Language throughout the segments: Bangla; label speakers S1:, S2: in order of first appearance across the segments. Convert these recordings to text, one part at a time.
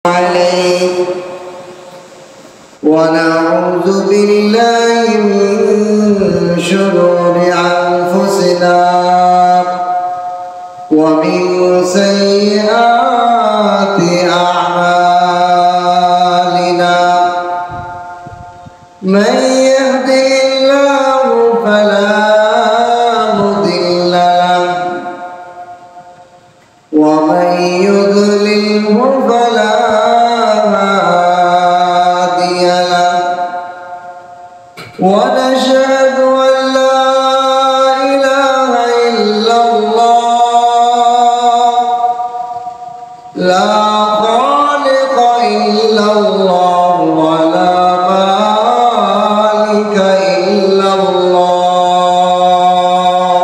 S1: عليه ونعوذ بالله من شرور أنفسنا ومن سيئات أعمالنا من يهده الله فلا مضل له ومن يضلله فلا هادي له ونشهد أن لا إله إلا الله لا خالق إلا الله ولا مالك إلا الله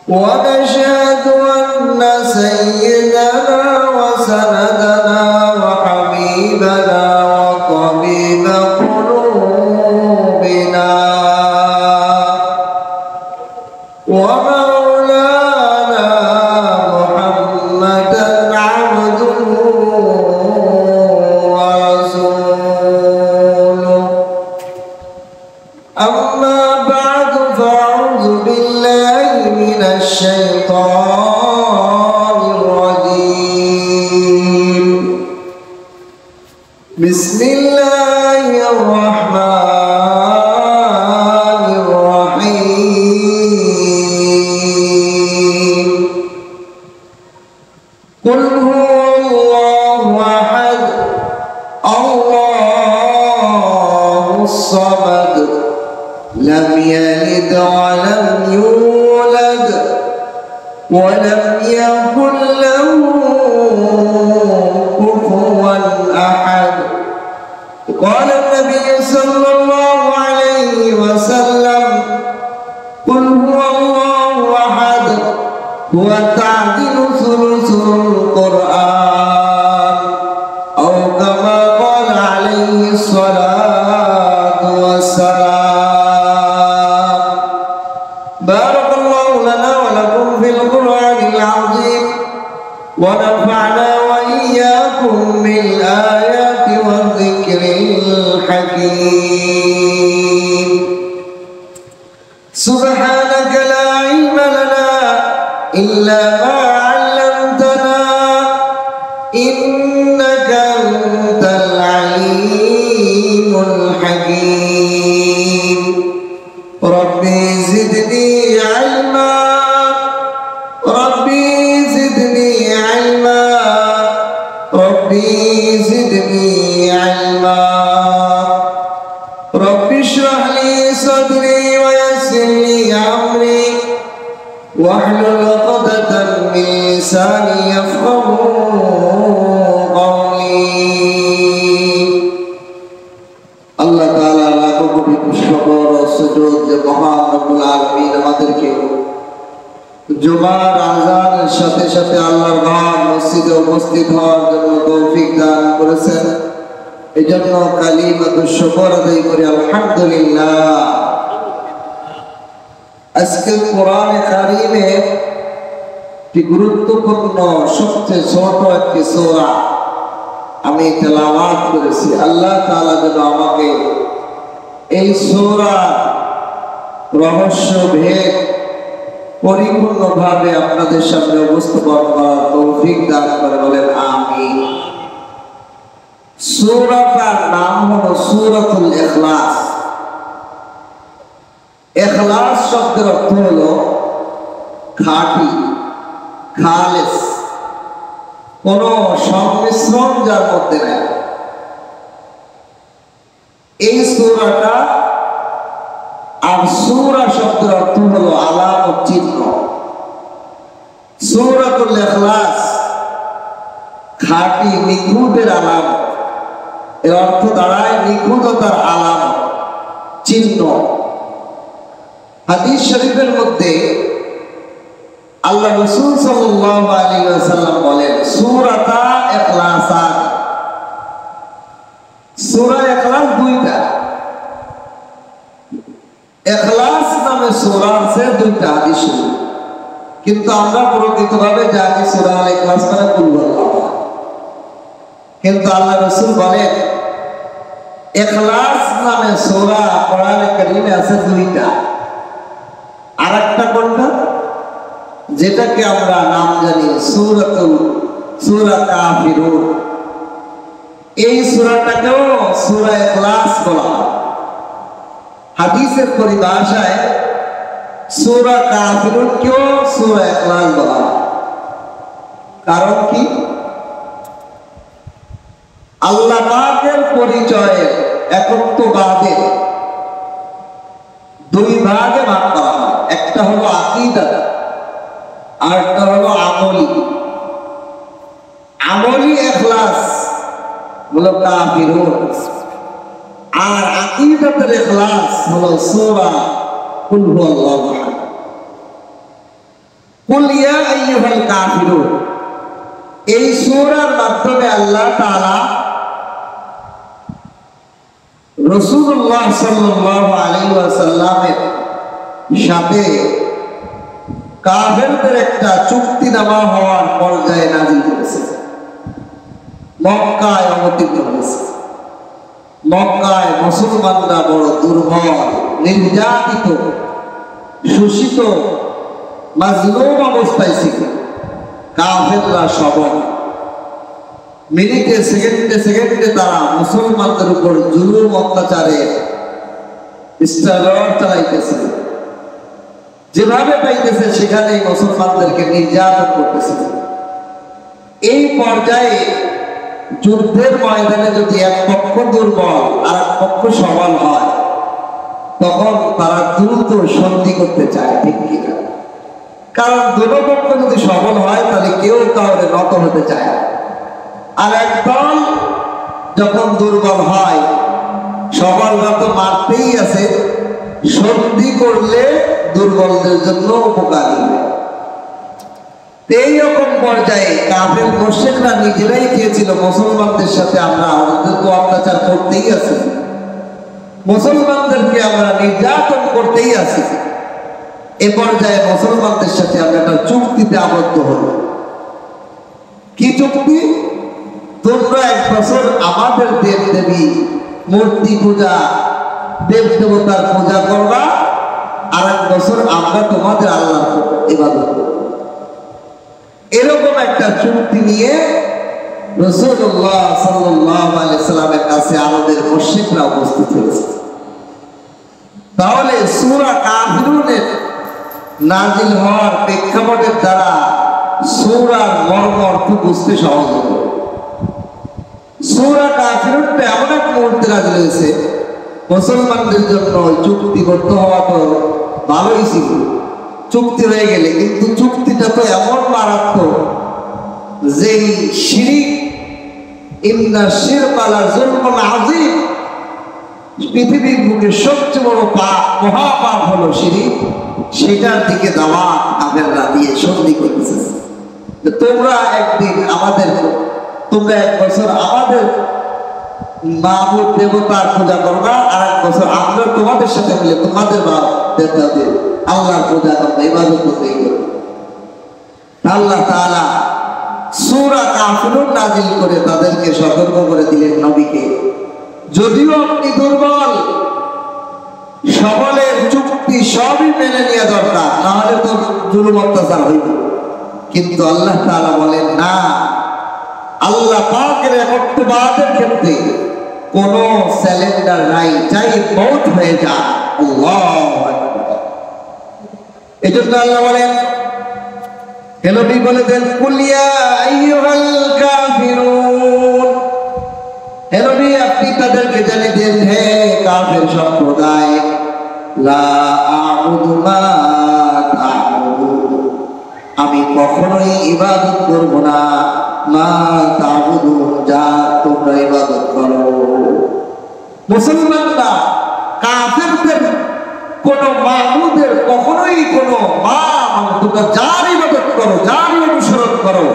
S1: ونشهد أن سيدنا وسندنا وحبيبنا وطبيب قلوبنا ومولانا محمدا عبده ورسوله أما بعد فأعوذ بالله من الشيطان الرجيم بسم الله الرحمن الرحيم قل هو الله أحد الله الصمد لم يلد ولم يولد ولم يكن له كفوا أحد قال النبي صلى الله عليه وسلم قل هو الله أحد هو تعدل ثلث القرآن أو كما قال عليه الصلاة والسلام بارك الله لنا ولكم في القرآن العظيم ونفعنا وإياكم بالآيات والذكر الحكيم سبحانك لا علم لنا إلا ما علمتنا إنك أنت العليم الحكيم ربي زدني علما ربي زدني علما ربي زدني علما ربي اشرح لي صدري ويسر لي أمري واحلل عقدة من لساني يفقهوا قولي আল্লাহ তাআলা লাখো কোটি শুকর ও সুজুদ যে মহান রব্বুল আলামিন আমাদেরকে জুমার আযানের সাথে সাথে আল্লাহর ঘর মসজিদে উপস্থিত হওয়ার জন্য তৌফিক দান করেছেন এজন্য কালিমাতুশ শুকর আদায় করি আলহামদুলিল্লাহ আজকে কোরআনে কারীমে একটি গুরুত্বপূর্ণ সবচেয়ে ছোট একটি সূরা আমি তেলাওয়াত করেছি আল্লাহ তাআলা যেন আমাকে এই সূরা রহস্য ভেদ পরিপূর্ণভাবে আপনাদের সামনে উপস্থাপন করার তৌফিক দান করে বলেন আমিন সূরাটার নাম হলো সূরাতুল ইখলাস ইখলাস শব্দের অর্থ হলো খাঁটি খালেস কোন সংমিশ্রণ যার মধ্যে নেই এই সূরাটা আর সূরা শব্দের অর্থ হলো আলামত চিহ্ন সূরাতুল ইখলাস খাঁটি নিখুঁতের আলামত এর অর্থ দাঁড়ায় নিখুঁততার আলামত চিহ্ন হাদিস শরীফের মধ্যে আল্লাহ রাসূল সাল্লাল্লাহু আলাইহি ওয়াসাল্লাম বলেন সূরাতা ইখলাসান সূরা ইখলাস দুইটা ইখলাস নামে সূরা আছে দুইটা হাদিস কিন্তু আমরা প্রকৃতভাবে জানি সূরা আল ইখলাস মানে কুল আল্লাহ কিন্তু আল্লাহ রাসূল বলেন ইখলাস নামে সূরা কোরআনে কারীমে আছে দুইটা। আরেকটা কোনটা? যেটাকে আমরা নাম জানি সূরা কাফিরুন। এই সূরাটাকেও সূরা ইখলাস বলা হয়। হাদিসের পরিভাষায় সূরা কাফিরুনকেও সূরা ইখলাস বলা হয়। কারণ কি? আল্লাহ পাকের পরিচয়ে একত্ববাদের দুই ভাগে ভাগ করা হয়। একটা হলো আকীদা, আর একটা হলো আমলি। আমলি ইখলাস হলো কাফিরুন, আর আকীদাতুল ইখলাস হলো সূরা কুল হুয়াল্লাহু আহাদ। কুল ইয়া আইয়ুহাল কাফিরুন, এই সূরার মাধ্যমে আল্লাহ তাআলা রাসূলুল্লাহ সাল্লাল্লাহু আলাইহি ওয়াসাল্লামের সাথে কাফেরদের একটা চুক্তিনামা হওয়ার পর্যায়ে নাযিল করেছে। মক্কায় অবতীর্ণ হয়েছে। মক্কায় মুসলমানরা বড় দুর্বল, নির্যাতিত, শোষিত, মাজলুম অবস্থায় ছিল। কাফেররা সবল। মিনিটে সেকেন্ডে তারা মুসলমানদের উপর জুলুম অত্যাচারে স্টারর চালাইতেছে। যেভাবে পাইতেছে সেখানেই মুসলমানদেরকে নির্যাতন করতেছে। এই পর্যায়ে যুদ্ধের ময়দানে যদি এক পক্ষ দুর্বল আর এক পক্ষ সবল হয়, তখন তারা দ্রুত সন্ধি করতে চায়, ঠিক কিনা? কারণ দুটো পক্ষ যদি সবল হয় তাহলে কেউ কাউরে নত হতে চায়। আর একদল যখন দুর্বল হয়, সবলরা তো মারতেই আছে, সন্ধি করলে দুর্বলদের জন্য উপকারী হয়। এইরকম পর্যায়ে কাফের মুশরিকরা নিজেরাই চেয়েছিল মুসলমানদের সাথে আমরা আমাদের তো অত্যাচার করতেই আছি, মুসলমানদেরকে আমরা নির্যাতন করতেই আছি। এ পর্যায়ে মুসলমানদের সাথে আমরা একটা চুক্তিতে আবদ্ধ হল। কি চুক্তি? তোমরা এক বছর আমাদের দেব দেবী মূর্তি পূজা, দেব দেবতার পূজা করবা, আর এক বছর আমরা তোমাদের আল্লাহর ইবাদত করব। এরকম একটা চুক্তি নিয়ে রাসূলুল্লাহ সাল্লাল্লাহু আলাইহি সাল্লামের কাছে আমাদের মুশরিকরা উপস্থিত হয়েছে। তাহলে সূরা কাফিরুনের নাজিল হওয়ার প্রেক্ষাপটের দ্বারা সূরার মর্ম অর্থ বুঝতে সহজ হবে। সূরা কাফিরুনটা এমন এক মুহূর্তে নাজিল হয়েছে, মুসলমানদের জন্য চুক্তিবদ্ধ হওয়া তো ভালোই ছিল, চুক্তি হয়ে গেলে, কিন্তু চুক্তিটা তো এমন মারাত্মক যে শিরক, ইন্না শিরকা লাযুলমুন আযীম, পৃথিবীর বুকে সবচেয়ে বড় পাপ, মহাপাপ হলো শিরক। সেটার দিকে দাওয়াত কাফেররা দিয়ে সন্ধি করতেছে। তোমরা একদিন আমাদের, তোমরা এক বছর আমাদের মাবুদ দেবতার পূজা করবা, আর এক বছর আমরা তোমাদের সাথে মিলে তোমাদের দেবতাদের আল্লাহর পূজা করবে, ইবাদত করবে। আল্লাহ তাআলা সূরা কাফিরুন নাযিল করে তাদেরকে সতর্ক করে দিলেন নবীকে, যদিও আপনি দুর্বল, সবলের চুক্তি সবই মেনে নেওয়া দরকার, নাহলে তো জুলুম অত্যাচার হইবে। কিন্তু আল্লাহ তাআলা বলেন না, আল্লাহ পাকের একত্ববাদের ক্ষেত্রে কোন স্যালেন্ডার নাই, চাই মওত হয়ে যায়। আল্লাহু আকবার। এজন্য আল্লাহ বলেন, হে নবী বলে দেন, কুল ইয়া আইয়ুহাল কাফিরুন, হে নবী আপনি তাদেরকে জানিয়ে দেন, হে কাফের সম্প্রদায়, লা আ'বুদু মা তা'বুদুন, আমি কখনোই ইবাদত করব না, মা তা'বুদুন, যা তোমরা ইবাদত করো। মুসলমানরা কাফেরদের কোন মাবুদের কখনোই কোন মা, তোমরা যার ইবাদত করো, যার অনুসরণ করো,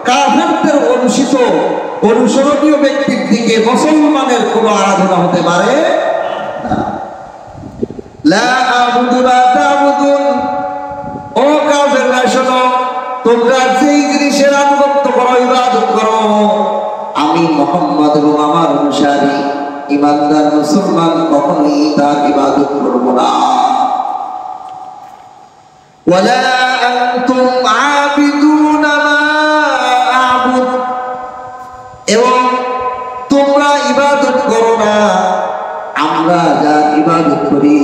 S1: কাফেরদের অনুসরণীয় ব্যক্তির দিকে মুসলমানের কোন আরাধনা হতে পারে না। লা আ'বুদু মা তা'বুদুন, ও কাফেররা শোনো, তোমরা যেই জিনিসের আনুগত্য করো, ইবাদত করো, আমি মুহাম্মদ এবং আমার অনুসারী ইমানদার মুসলমান কখনোই তার ইবাদত করব না। ওয়ালা আনতুম আবিদুনা মা আ'বুদ, এবং তোমরা ইবাদত করো না আমরা যার ইবাদত করি,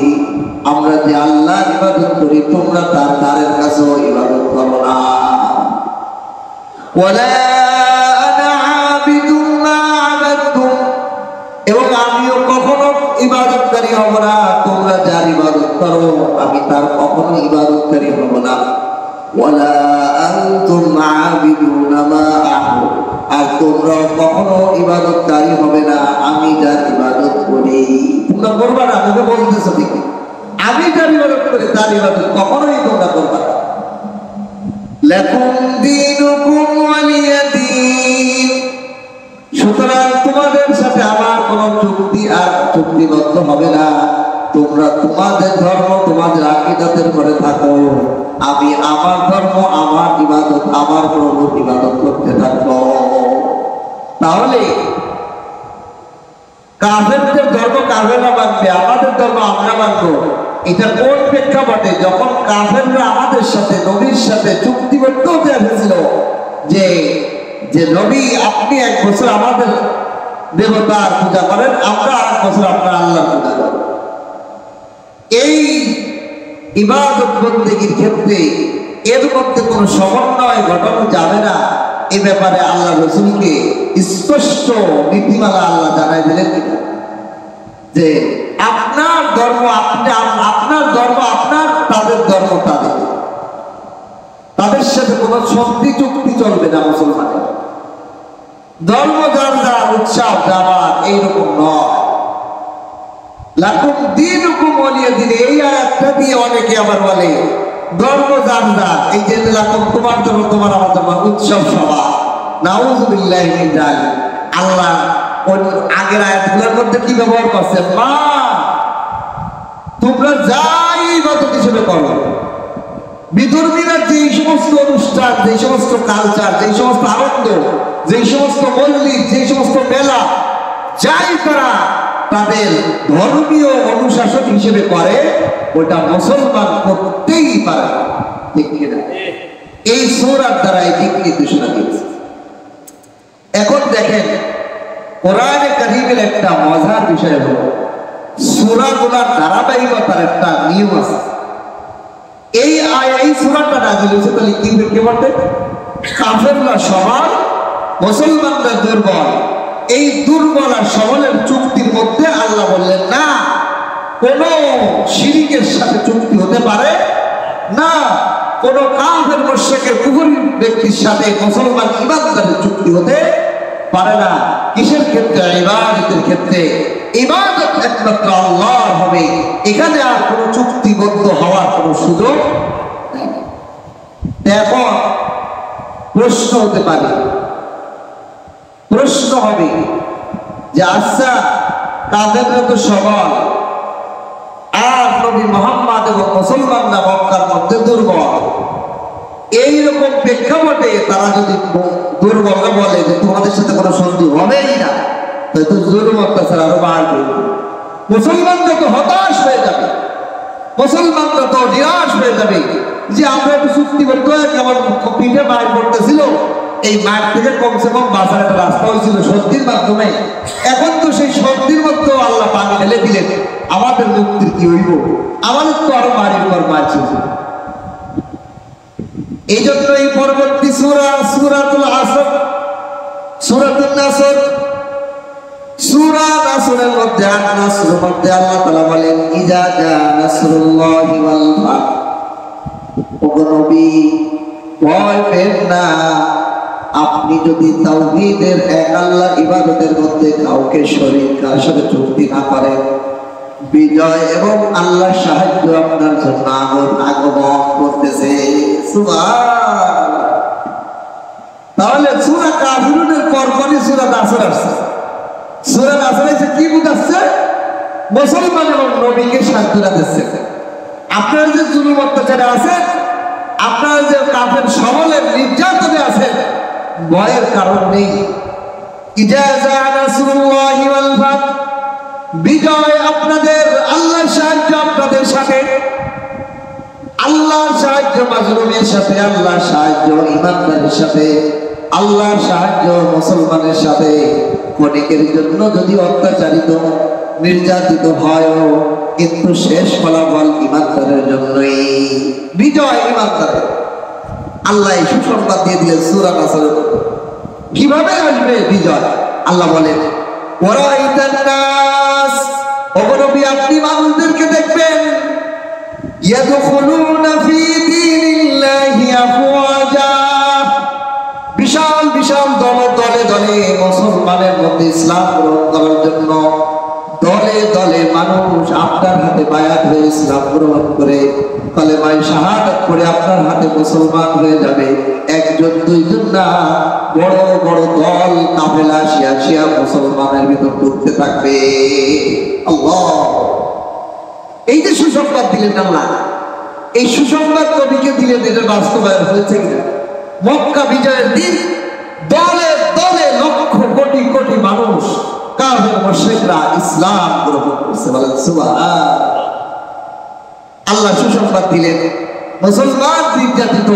S1: আমরা যে আল্লাহর ইবাদত করি তোমরা তার দ্বারের কাছেও ইবাদত করো না। ওয়ালা আনা আবিদুম মা আবাদতুম, এবং আমিও কখনো ইবাদতকারী হব না তোমরা যার ইবাদত করো আমি তার কখনো ইবাদতকারী হব না। ওয়ালা আনতুম আবিদুনা মা আ'বুদ, আর তোমরা কখনো ইবাদতকারী হবে না আমি যার ইবাদত করি। তোমরা করবা না, তোমরা বলতেছো ঠিক, আমি যার ইবাদত করি তার ইবাদত কখনোই তোমরা করবা না। লাকুম দীনুকুম ওয়ালিয়া দীন, সুতরাং তোমাদের সাথে আমার কোনো চুক্তি আর চুক্তিবদ্ধ হবে না। তোমরা তোমাদের ধর্ম তোমাদের আকীদাতের করে থাকো, আমি আমার ধর্ম আমার ইবাদত আমার প্রভুর ইবাদত করতে থাকবো। তাহলে কাফেরদের ধর্ম কাফেররা মানবে, আমাদের ধর্ম আমরা মানবো, এটা কোন প্রেক্ষাপটে? যখন কাফেররা আমাদের সাথে নবীর সাথে চুক্তিবদ্ধ হতে হয়েছিল যে যে নবী আপনি এক বছর আমাদের দেবতার পূজা করেন, আমরা আর এক বছর আপনার আল্লাহর পূজা করেন। এই ইবাদত বন্দেগীর ক্ষেত্রে এর মধ্যে কোনো সমন্বয় ঘটানো যাবে না, এ ব্যাপারে আল্লাহ রাসূলকে স্পষ্ট নীতিমালা আল্লাহ জানাই দিলেন যে আপনার ধর্ম আপনার ধর্ম আপনার, তাদের ধর্ম তাদের, তাদের সাথে কোনো সন্ধি চুক্তি চলবে না। মুসলমানের ধর্ম যার যার উৎসব যাবার এইরকম নয়। লাকুম দীনুকুম ওয়ালিয়া দীন, এই আয়াতটা দিয়ে অনেকে আবার বলে ধর্ম যার যার, এই যে লাকুম তোমার ধর্ম তোমার আমার ধর্ম, উৎসব সভা। নাউযুবিল্লাহি মিন যালিক। আল্লাহ আগের আয়াতগুলোর মধ্যে কি ব্যবহার করছে? মা তোমরা যাই ইবাদত হিসেবে করো, বিধর্মীরা যে সমস্ত অনুষ্ঠান, যে সমস্ত কালচার, যে সমস্ত আনন্দ, যে সমস্ত মল্লিক, যে সমস্ত মেলা যাই তারা তাদের ধর্মীয় অনুশাসন হিসেবে করে, ওটা মুসলমান করতেই পারে না, ঠিক কিনা? এই সূরার দ্বারা এই দিক নির্দেশনা দিয়েছে। এখন দেখেন কোরআনে কারীমের একটা মজার বিষয় হলো সূরাগুলোর ধারাবাহিকতার একটা নিয়ম আছে। এই সূরাটা নাযিল হয়েছে তাহলে কি বলতে? কাফেররা সমান, মুসলমানরা দুর্বল। এই দুর্বল আর সবলের চুক্তির মধ্যে আল্লাহ বললেন না, কোন শিরকের সাথে চুক্তি হতে পারে না, কোন কাফের মুশরিকের কুফরি ব্যক্তির সাথে মুসলমান ইমানদারের চুক্তি হতে পারে না। কিসের ক্ষেত্রে? ইবাদতের ক্ষেত্রে। ইবাদত একমাত্র আল্লাহর হবে, এখানে আর কোনো চুক্তিবদ্ধ হওয়ার কোনো সুযোগ নেই। এখন প্রশ্ন হতে পারে, প্রশ্ন হবে যে আচ্ছা কাফেররা তো সবল, আর নবী মুহাম্মদ এবং মুসলমানরা মক্কার মধ্যে দুর্বল, এইরকম প্রেক্ষাপটে তারা যদি দুর্বলরা বলে যে তোমাদের সাথে কোনো সন্ধি হবেই না, তো জুলুম অত্যাচার আরো বাড়বে, মুসলমানরা তো হতাশ হয়ে যাবে, মুসলমানরা তো নিরাশ হয়ে যাবে যে আমরা একটু চুক্তিবদ্ধ হয়ে কেমন পিঠে মার পড়তেছিল, এই মাঠ থেকে কমসে কম বাঁচার একটা রাস্তা হয়েছিল সত্যির মাধ্যমে, এখন তো সেই সত্যির মধ্যেও আল্লাহ পানি ঢেলে দিলেন, আমাদের মুক্তির কি হইব? আমাদের তো আরো মারির পর মারছে। এই জন্য এই পরবর্তী সূরা সূরাতুল আসর, সূরাতুন নাসর, সূরা নাসরের মধ্যে নাসরের মধ্যে আল্লাহ তাআলা বলেন ইজা জা নাসরুল্লাহি ওয়াল ফাত, ওগো নবী ভয় পেন না, আপনি যদি তাওহীদের এক আল্লাহর ইবাদতের মধ্যে কাউকে শরীক কার সাথে চুক্তি না করেন, বিজয় এবং আল্লাহর সাহায্য আপনার জন্য আগমন করতেছে। সুবহানাল্লাহ। তাহলে সূরা কাফিরুনের পরপরই সূরা নাসর আসছে। সূরা নাসর এসে কি বুঝাচ্ছে? মুসলমান এবং নবীকে সান্ত্বনা দিচ্ছে। আপনারা যে জুলুম অত্যাচারে আছেন, আপনারা যে কাফের সবলের নির্যাতনে আছেন, ভয়ের কারণ নেই, ইজাজা নাসরুল্লাহি ওয়াল ফাত, বিজয় আপনাদের, আল্লাহর সাহায্য আপনাদের সাথে, আল্লাহর সাহায্য মাজলুমের সাথে, আল্লাহর সাহায্য ঈমানদারের সাথে, আল্লাহর সাহায্য মুসলমানের সাথে। ক্ষণিকের জন্য যদি অত্যাচারিত নির্যাতিত হয়, কিন্তু শেষ ফলাফল ঈমানদারের জন্যই, বিজয় ঈমানদারের। আল্লাহ এই সুসংবাদ দিয়ে দিলেন সূরা নাসরের। কিভাবে আসবে বিজয়? আল্লাহ বলেন, ওয়ারাইতান নাস, ওগো নবী আপনি মানুষদেরকে দেখবেন, ইয়াদখুলুনা ফি দীনিল্লাহি আফওয়াজা, বিশাল বিশাল দলে দলে দলে মুসলমানের মধ্যে ইসলাম গ্রহণ করার জন্য দলে দলে মানুষ আপনার হাতে বায়াত হয়ে ইসলাম গ্রহণ করে কালেমায়ে শাহাদাত করে আপনার হাতে মুসলমান হয়ে যাবে। একজন দুইজন না, বড় বড় দল কাফেলা শিয়া শিয়া মুসলমানের ভিতর ঢুকতে থাকবে। আল্লাহ, এই যে সুসংবাদ দিলেন আল্লাহ, এই সুসংবাদ নবীকে দিলেন, এটা বাস্তবায়ন হয়েছে কিনা? মক্কা বিজয়ের দিন দলে দলে লক্ষ কোটি কোটি মানুষ কাফের মুশরিকরা ইসলাম গ্রহণ করছে। বলেন সুবহানাল্লাহ। আল্লাহ সুসংবাদ দিলেন, মুসলমান নির্যাতিত,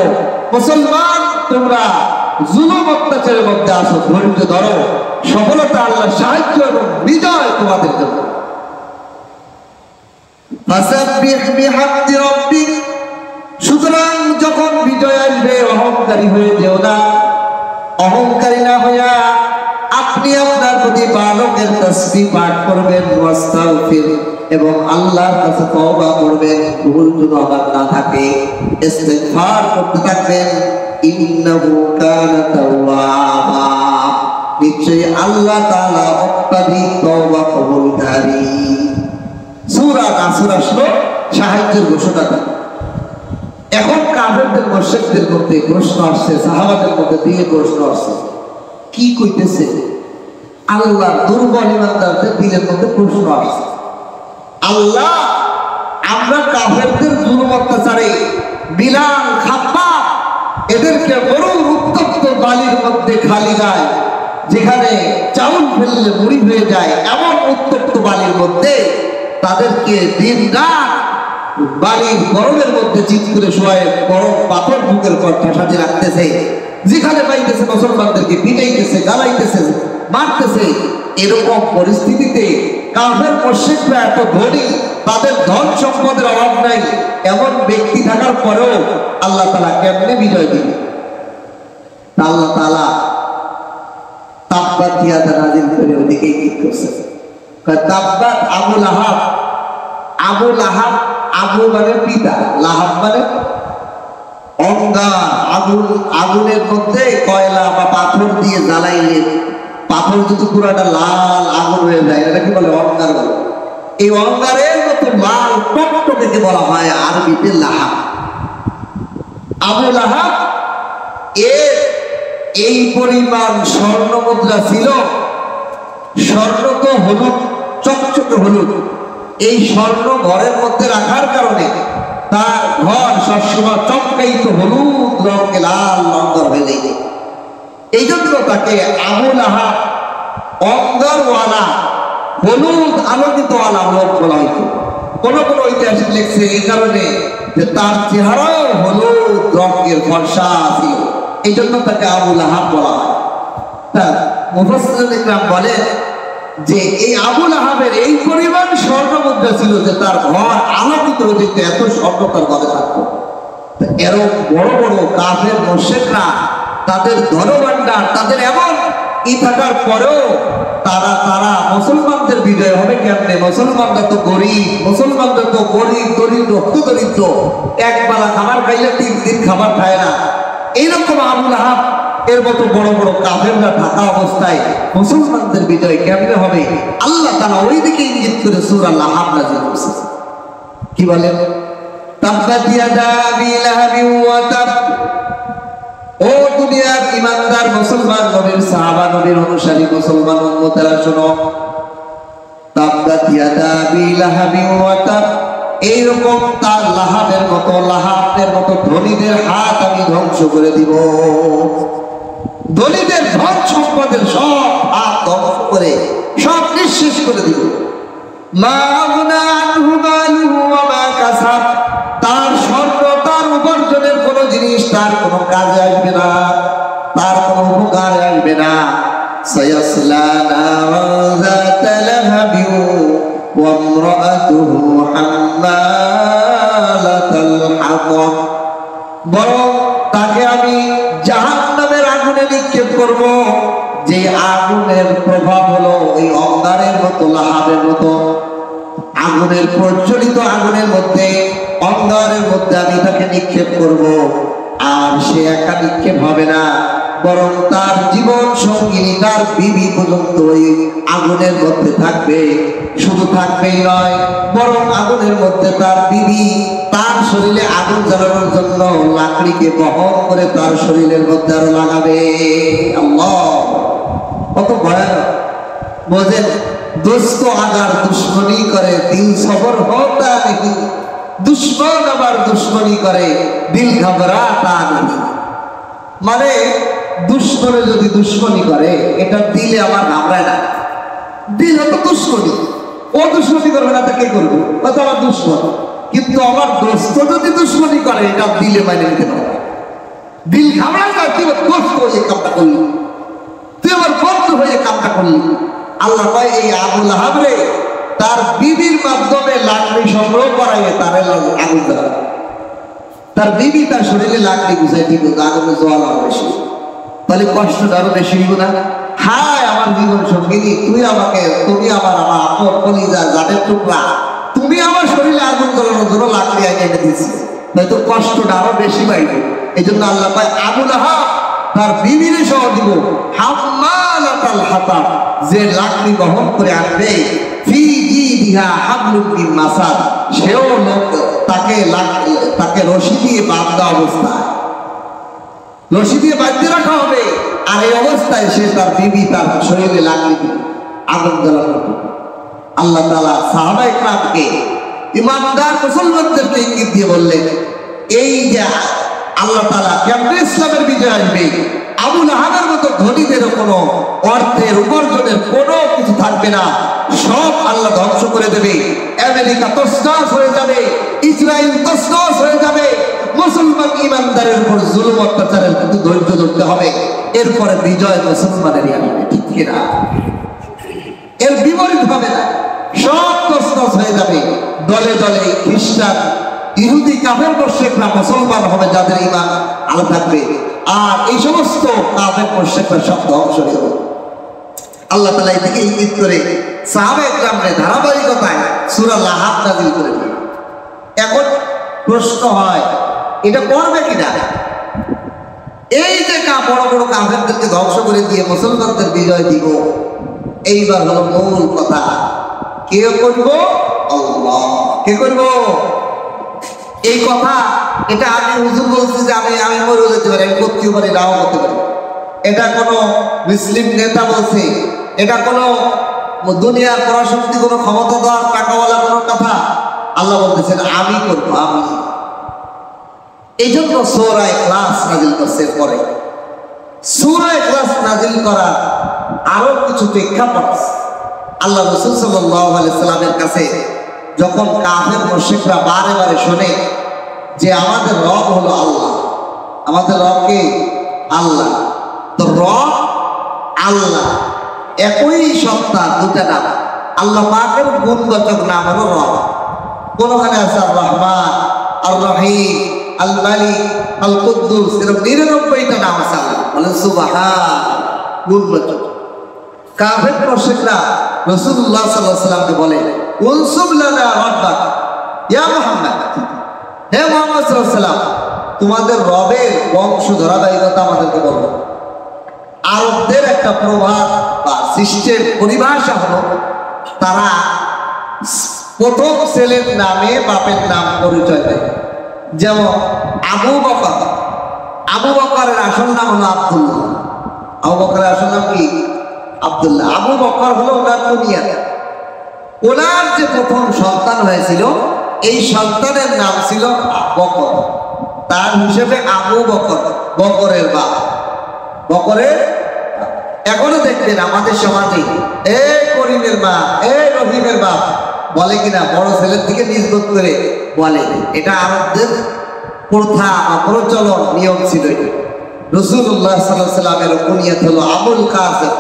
S1: মুসলমান তোমরা জুলুম অত্যাচারের মধ্যে আসো, ধৈর্য ধরো, সফলতা আল্লাহর সাহায্য এবং বিজয় তোমাদের জন্য। ফাসাব্বিহ বিহামদি রাব্বিক, সুতরাং যখন বিজয় আসবে অহংকারী হয়ে যেও না। অহংকারী না হইয়া আপনি আপনার প্রতি বালকের তাসবিহ পাঠ করবেন, ওয়াস্তাগফির, এবং আল্লাহর কাছে তওবা করবেন, ভুল যেন আবার না থাকে, ইস্তিগফার করতে থাকবেন। ইন্নাহু কানা তাওয়াবা, নিশ্চয়ই আল্লাহ তাআলা অত্যাধিক তওবা কবুলকারী। সূরা নাসর আসলো সাহায্যের ঘোষণা করে। এখন কাফেরদের মুশরিকদের মধ্যে প্রশ্ন আসছে, সাহাবাদের মধ্যে দিয়ে প্রশ্ন আসছে, কি কইতেছে? আল্লাহ দুর্বল ঈমানদারদের দিলের মধ্যে প্রশ্ন আসছে, আল্লাহ আমরা কাফেরদের জুলুম অত্যাচারে বিলাল, খাব্বাব এদেরকে বড় উত্তপ্ত বালির মধ্যে খালি গায়, যেখানে চাউল ফেললে মুড়ি হয়ে যায়, এমন উত্তপ্ত বালির মধ্যে তাদেরকে দিন রাত বালির গরমের মধ্যে চিৎ করে শোয়ায় গরম পাথর বুকের পর ঠাসাতে রাখতেছে, যেখানে পাইতেছে মুসলমানদেরকে পিটাইতেছে, গালাইতেছে, মারতেছে। এরকম পরিস্থিতিতে কাফের মুশরিকরা এত ধনী, তাদের ধন সম্পদের অভাব নাই, এমন ব্যক্তি থাকার পরেও আল্লাহ তাআলা কেমনে বিজয় দিবে? আল্লাহ তাআলা তাব্বাত ইয়াদা নাযিল করে ওদিকে কি করছে? তাব্বাত আবু লাহাব। আবু লাহাব, আবু মানে পিতা, লাহাব মানে অঙ্গার। আগুনের মধ্যে কয়লা বা পাথর দিয়ে জ্বালাইলে পাথর যদি পুরাটা লাল আগুন হয়ে যায়, এটা কি বলে? অঙ্গার বলে। এই অঙ্গারের মতো লাল টকটকে বলা হয় আরবিতে লাহাব। আবু লাহাব এর এই পরিমাণ স্বর্ণ মুদ্রা ছিল, স্বর্ণ তো হলুদ, চকচকে হলুদ। এই স্বর্ণ ঘরের মধ্যে রাখার কারণে তার ঘর সবসময় চমকাইত হলুদ রঙে, লাল অঙ্গার হয়ে যায়। এই জন্য তাকে আবু লাহাব, অঙ্গারওয়ালা, হলুদ আলোকিতওয়ালা লোক বলা হইত। কোন কোন ঐতিহাসিক লিখছে এই কারণে যে তার চেহারাও হলুদ রঙের, ফর্সা ছিল, এই জন্য তাকে আবু লাহাব বলা হয়। তা মুফাসসিরুন ইকরাম বলেন যে এই আবু লাহাবের এই পরিমাণ স্বর্ণ মুদ্রা ছিল যে তার ঘর আলোকিত হয়ে যেত, এত স্বর্ণ তার ঘরে থাকতো। এরকম বড় বড় কাফের মুশরিকরা, তাদের ধনভাণ্ডার, তাদের এমন থাকার পরেও তারা মুসলমানদের বিজয় হবে কেমনে? মুসলমানরা তো গরিব, মুসলমানরা তো গরিব, দরিদ্র, দরিদ্র, এক বেলা খাবার খাইলে 3 দিন খাবার খায় না। এইরকম আবু লাহাব এর মতো বড় বড় কাফেররা থাকা অবস্থায় মুসলমানদের বিজয় কেমনে হবে? আল্লাহ তাআলা ওই দিকে ইঙ্গিত করে সূরা লাহাব নাযিল করেছে। কি বলেন? তাব্বাত ইয়াদা আবি লাহাবিন ওয়া তাব। ও দুনিয়ার ঈমানদার মুসলমান, নবীর সাহাবা, নবীর অনুসারী মুসলমান উম্মতেরা শোনো, তাব্বাত ইয়াদা আবি লাহাবিন ওয়া তাব। এইরকম তার লাহাবের মতো, লাহাবের মতো ধনীদের হাত আমি ধ্বংস করে দিব। দলিতের ধন সম্পদের সব হাত ধ্বংস করে সব নিঃশেষ করে দিল। মা আগনা আনহু মালুহু ওয়া মা কাসাব, তার স্বর্ণ তার উপার্জনের কোনো জিনিস তার কোনো কাজে আসবে না, তার কোনো উপকারে আসবে না। সায়াসলা নারান যাতা লাহাবিন ওয়া ইমরাআতুহু হাম্মালাতাল হাতাব, বরং তাকে আমি জাহান্নামের আগুনে নিক্ষেপ করব, যে আগুনের প্রভাব হলো ওই অঙ্গারের মতো, লাহাবের মতো আগুনের প্রজ্বলিত আগুনের মধ্যে, অঙ্গারের মধ্যে আমি তাকে নিক্ষেপ করব। আর সে একা নিক্ষেপ হবে না, বরং তার জীবন সঙ্গিনী তার বিবি পর্যন্ত ওই আগুনের মধ্যে থাকবে। শুধু থাকবেই নয়, বরং আগুনের মধ্যে তার বিবি তার শরীরে আগুন জ্বালানোর জন্য লাকড়িকে বহন করে তার শরীরের মধ্যে আরো লাগাবে। আল্লাহ, কত ভয়ানক! বোঝেন, দোস্ত আগার দুশ্মনী করে দিল সবর হতা নেই, দুশ্মন আবার দুশ্মনী করে দিল ঘবরাতা নেই। মানে দুশ্মনে যদি দুশ্মনী করে, এটা দিলে আমার ঘাবড়ায় না। দিল হতো দুশ্মনী, ও দুশ্মনী করবে না, তা কে করবে? ও তো আমার দুশ্মন। কিন্তু আমার দোস্ত যদি দুশ্মনী করে, এটা দিলে মাইনে নিতে পারে। দিল ঘাবড়ায় না, তুই দোস্ত হয়ে কামটা করলি, তুই আমার বন্ধু হয়ে কামটা করলি। আল্লাহ ভাই এই আবু লাহাব রে তার বিবির মাধ্যমে লাকড়ি সংগ্রহ করাইয়ে তারে আগুন দেওয়া। তার বিবি তার শরীরে লাকড়ি গুছাই দিব, আগুনে জল আরো বেশি, তাহলে কষ্টটা আরো বেশি হইব না? হায় আমার জীবন সঙ্গিনী, তুমি আমাকে, তুমি আমার আপন কলিজা জানের টুকরা, তুমি আমার শরীরে আগুন জ্বালানোর জন্য লাকড়ি এনে দিয়েছি, হয়তো কষ্টটা আরো বেশি বাড়বে। এই জন্য আল্লাহ পায় আবু লাহাব তার বিবিরে সহ দিব হাম্মালাতাল হাতাব, যে লাকড়ি বহন করে আনবে, ফি জিদিহা হাবলুম মিন মাসাদ, সেও লোক তাকে রশি দিয়ে বাঁধা অবস্থায়, রশি দিয়ে বাঁধতে রাখা হবে। আর এই অবস্থায় সে তার বিবি তার শরীরে লাকড়ি দিয়ে আগুন জ্বালানো। আল্লাহ তাআলা সাহাবায়ে কেরামকে, ইমানদার মুসলমানদেরকে ইঙ্গিত দিয়ে বললেন, এই যে আল্লাহ তাআলা কেমনে ইসলামের বিজয় আসবে, আবু লাহাবের মতো ধনীদের কোনো অর্থের উপার্জনের কোনো কিছু থাকবে না, সব আল্লাহ ধ্বংস করে দেবে। আমেরিকা তছনছ হয়ে যাবে, ইসরায়েল তছনছ হয়ে যাবে। মুসলমান ইমানদারের উপর জুলুম অত্যাচারের কিন্তু ধৈর্য ধরতে হবে, এরপরে বিজয় মুসলমানেরই আসবে, ঠিক কিনা? এর বিপরীত হবে না, সব তছনছ হয়ে যাবে। দলে দলে খ্রিস্টান, ইহুদি, কাফের মুশরিকরা মুসলমান হবে, যাদের ঈমান আলো থাকবে। আর এই সমস্ত কাফের মুশরিকরা সব ধ্বংস হয়ে যাবে। আল্লাহ তাআলা এদিকে ইঙ্গিত করে সাহাবায়ে কেরামের ধারাবাহিকতায় সূরা লাহাব নাযিল করে দিলেন। এখন প্রশ্ন হয়, এটা করবে কিনা? এই যে বড় বড় কাফেরদেরকে ধ্বংস করে দিয়ে মুসলমানদের বিজয় দিব, এইবার হলো মূল কথা, কে করব? আল্লাহ। কে করব? এই কথা এটা আমি হুজুর বলছি যে আমি মরে যেতে পারি, আমি করতেও পারি, নাও করতে পারি। এটা কোনো মুসলিম নেতা বলছে, এটা কোনো দুনিয়ার পরাশক্তি, কোনো ক্ষমতাধর টাকাওয়ালা কোনো কথা। আল্লাহ বলতেছেন আমি করবো, আমি। এই জন্য সূরা ইখলাস নাযিল করছে। পরে সূরা ইখলাস নাযিল করার আরো কিছু প্রেক্ষাপট, আল্লাহ রাসূল সাল্লাল্লাহু আলাইহি সাল্লামের কাছে যখন কাফের মুশরিকরা বারে বারে শোনে যে আমাদের রব হলো আল্লাহ, আমাদের রবকে আল্লাহ, তো রব আল্লাহ একই সত্তা, দুটা নাম। আল্লাহ পাকের গুণবাচক নাম হলো রব। কোনখানে আছে আর রহমান, আর রহিম, আল মালিক, আল কুদ্দুস, এরকম 99টা নাম আছে। আল্লাহ বলেন সুবহান, গুণবাচক। কাফের মুশরিকরা রাসূলুল্লাহ সাল্লাল্লাহু আলাইহি ওয়াসাল্লামকে বলে, উনসুব লানা রাব্বাক ইয়া মুহাম্মদ, হে মুহাম্মদ সাল্লাল্লাহু আলাইহি ওয়াসাল্লাম, তোমাদের রবের বংশ ধারাবাহিকতা আমাদেরকে বলো। আরবদের একটা প্রভাব বা সৃষ্টির পরিভাষা হলো, তারা প্রথম ছেলের নামে বাপের নাম পরিচয় দেয়। যেমন আবু বকর, আবু বকরের আসল নাম হলো আব্দুল্লাহ। আবু বকরের আসল নাম কি? আব্দুল্লাহ। আবু বকর হলো ওনার কুনিয়াত। ওনার যে প্রথম সন্তান হয়েছিল, এই সন্তানের নাম ছিল বকর, তার হিসেবে আবু বকর, বকরের বাপ। বকরে এখনো দেখবেন আমাদের সমাজে এই করিমের মা, এই রহিমের বাপ বলে কিনা, বড় ছেলের দিকে নিজগত করে বলে। এটা আরবদের প্রথা বা প্রচলন, নিয়ম ছিল। রাসূলুল্লাহ সাল্লাল্লাহু আলাইহি সাল্লামের কুনিয়াত হলো আবুল কাসেম।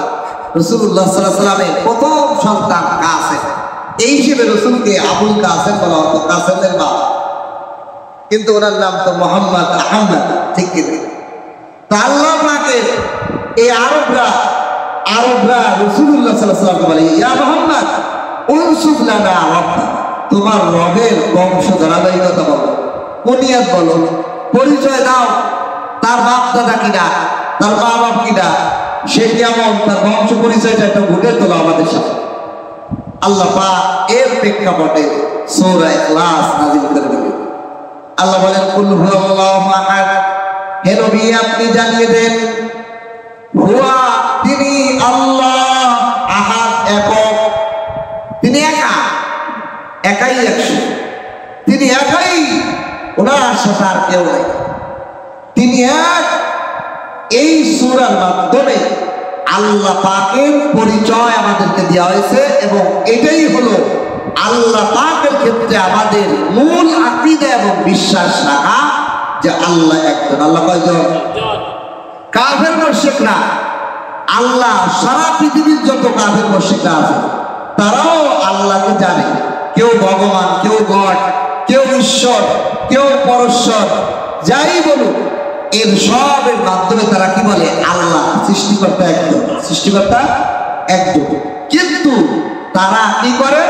S1: রাসূলুল্লাহ সাল্লাল্লাহু আলাইহি সাল্লামের প্রথম সন্তান কাসেম, এই হিসেবে রাসূলকে আবুল কাসেম বলা হতো, কাসেমের বাপ। কিন্তু ওনার নাম তো মোহাম্মদ আহমদ, ঠিক কিনা? তা আল্লাহ পাকের এই আরবরা রাসূলুল্লাহ সাল্লাল্লাহু আলাইহি সাল্লামকে বলে, ইয়া মুহাম্মদ উনসুব লানা রাব্বাক, তোমার রবের বংশ ধারাবাহিকতা বলো, কুনিয়াত বলো, পরিচয় দাও, তার বাপ দাদা কিনা, তার মা বাপ কিনা, সে কেমন, তার বংশ পরিচয়টা একটু ঘুরে তোলো আমাদের সাথে। আল্লাহ পাক এর প্রেক্ষাপটে সূরা ইখলাস নাযিল করে দিলেন। আল্লাহ বলেন, কুল হুয়াল্লাহু আহাদ, হে নবী আপনি জানিয়ে দেন, হুয়া তিনি আল্লাহ, আহাদ একক, তিনি একাই 100, তিনি একাই, ওনার সাথে আর কেউ নাই, তিনি এক। এই সূরার মাধ্যমে আল্লাহ পাকের পরিচয় আমাদেরকে দেওয়া হয়েছে, এবং এটাই হলো আল্লাহ পাকের ক্ষেত্রে আমাদের মূল আকীদা এবং বিশ্বাস রাখা, যে আল্লাহ একজন। আল্লাহ কয়জন? কাফের মুশরিকরা, আল্লাহ সারা পৃথিবীর যত কাফের মুশরিকরা আছে তারাও আল্লাহকে জানে, কেউ ভগবান, কেউ গড, কেউ ঈশ্বর, কেউ পরশ্বর, যাই বলুক, এর সবের মাধ্যমে তারা কি বলে? আল্লাহ সৃষ্টিকর্তা একজন, সৃষ্টিকর্তা একজন। কিন্তু তারা কি করে?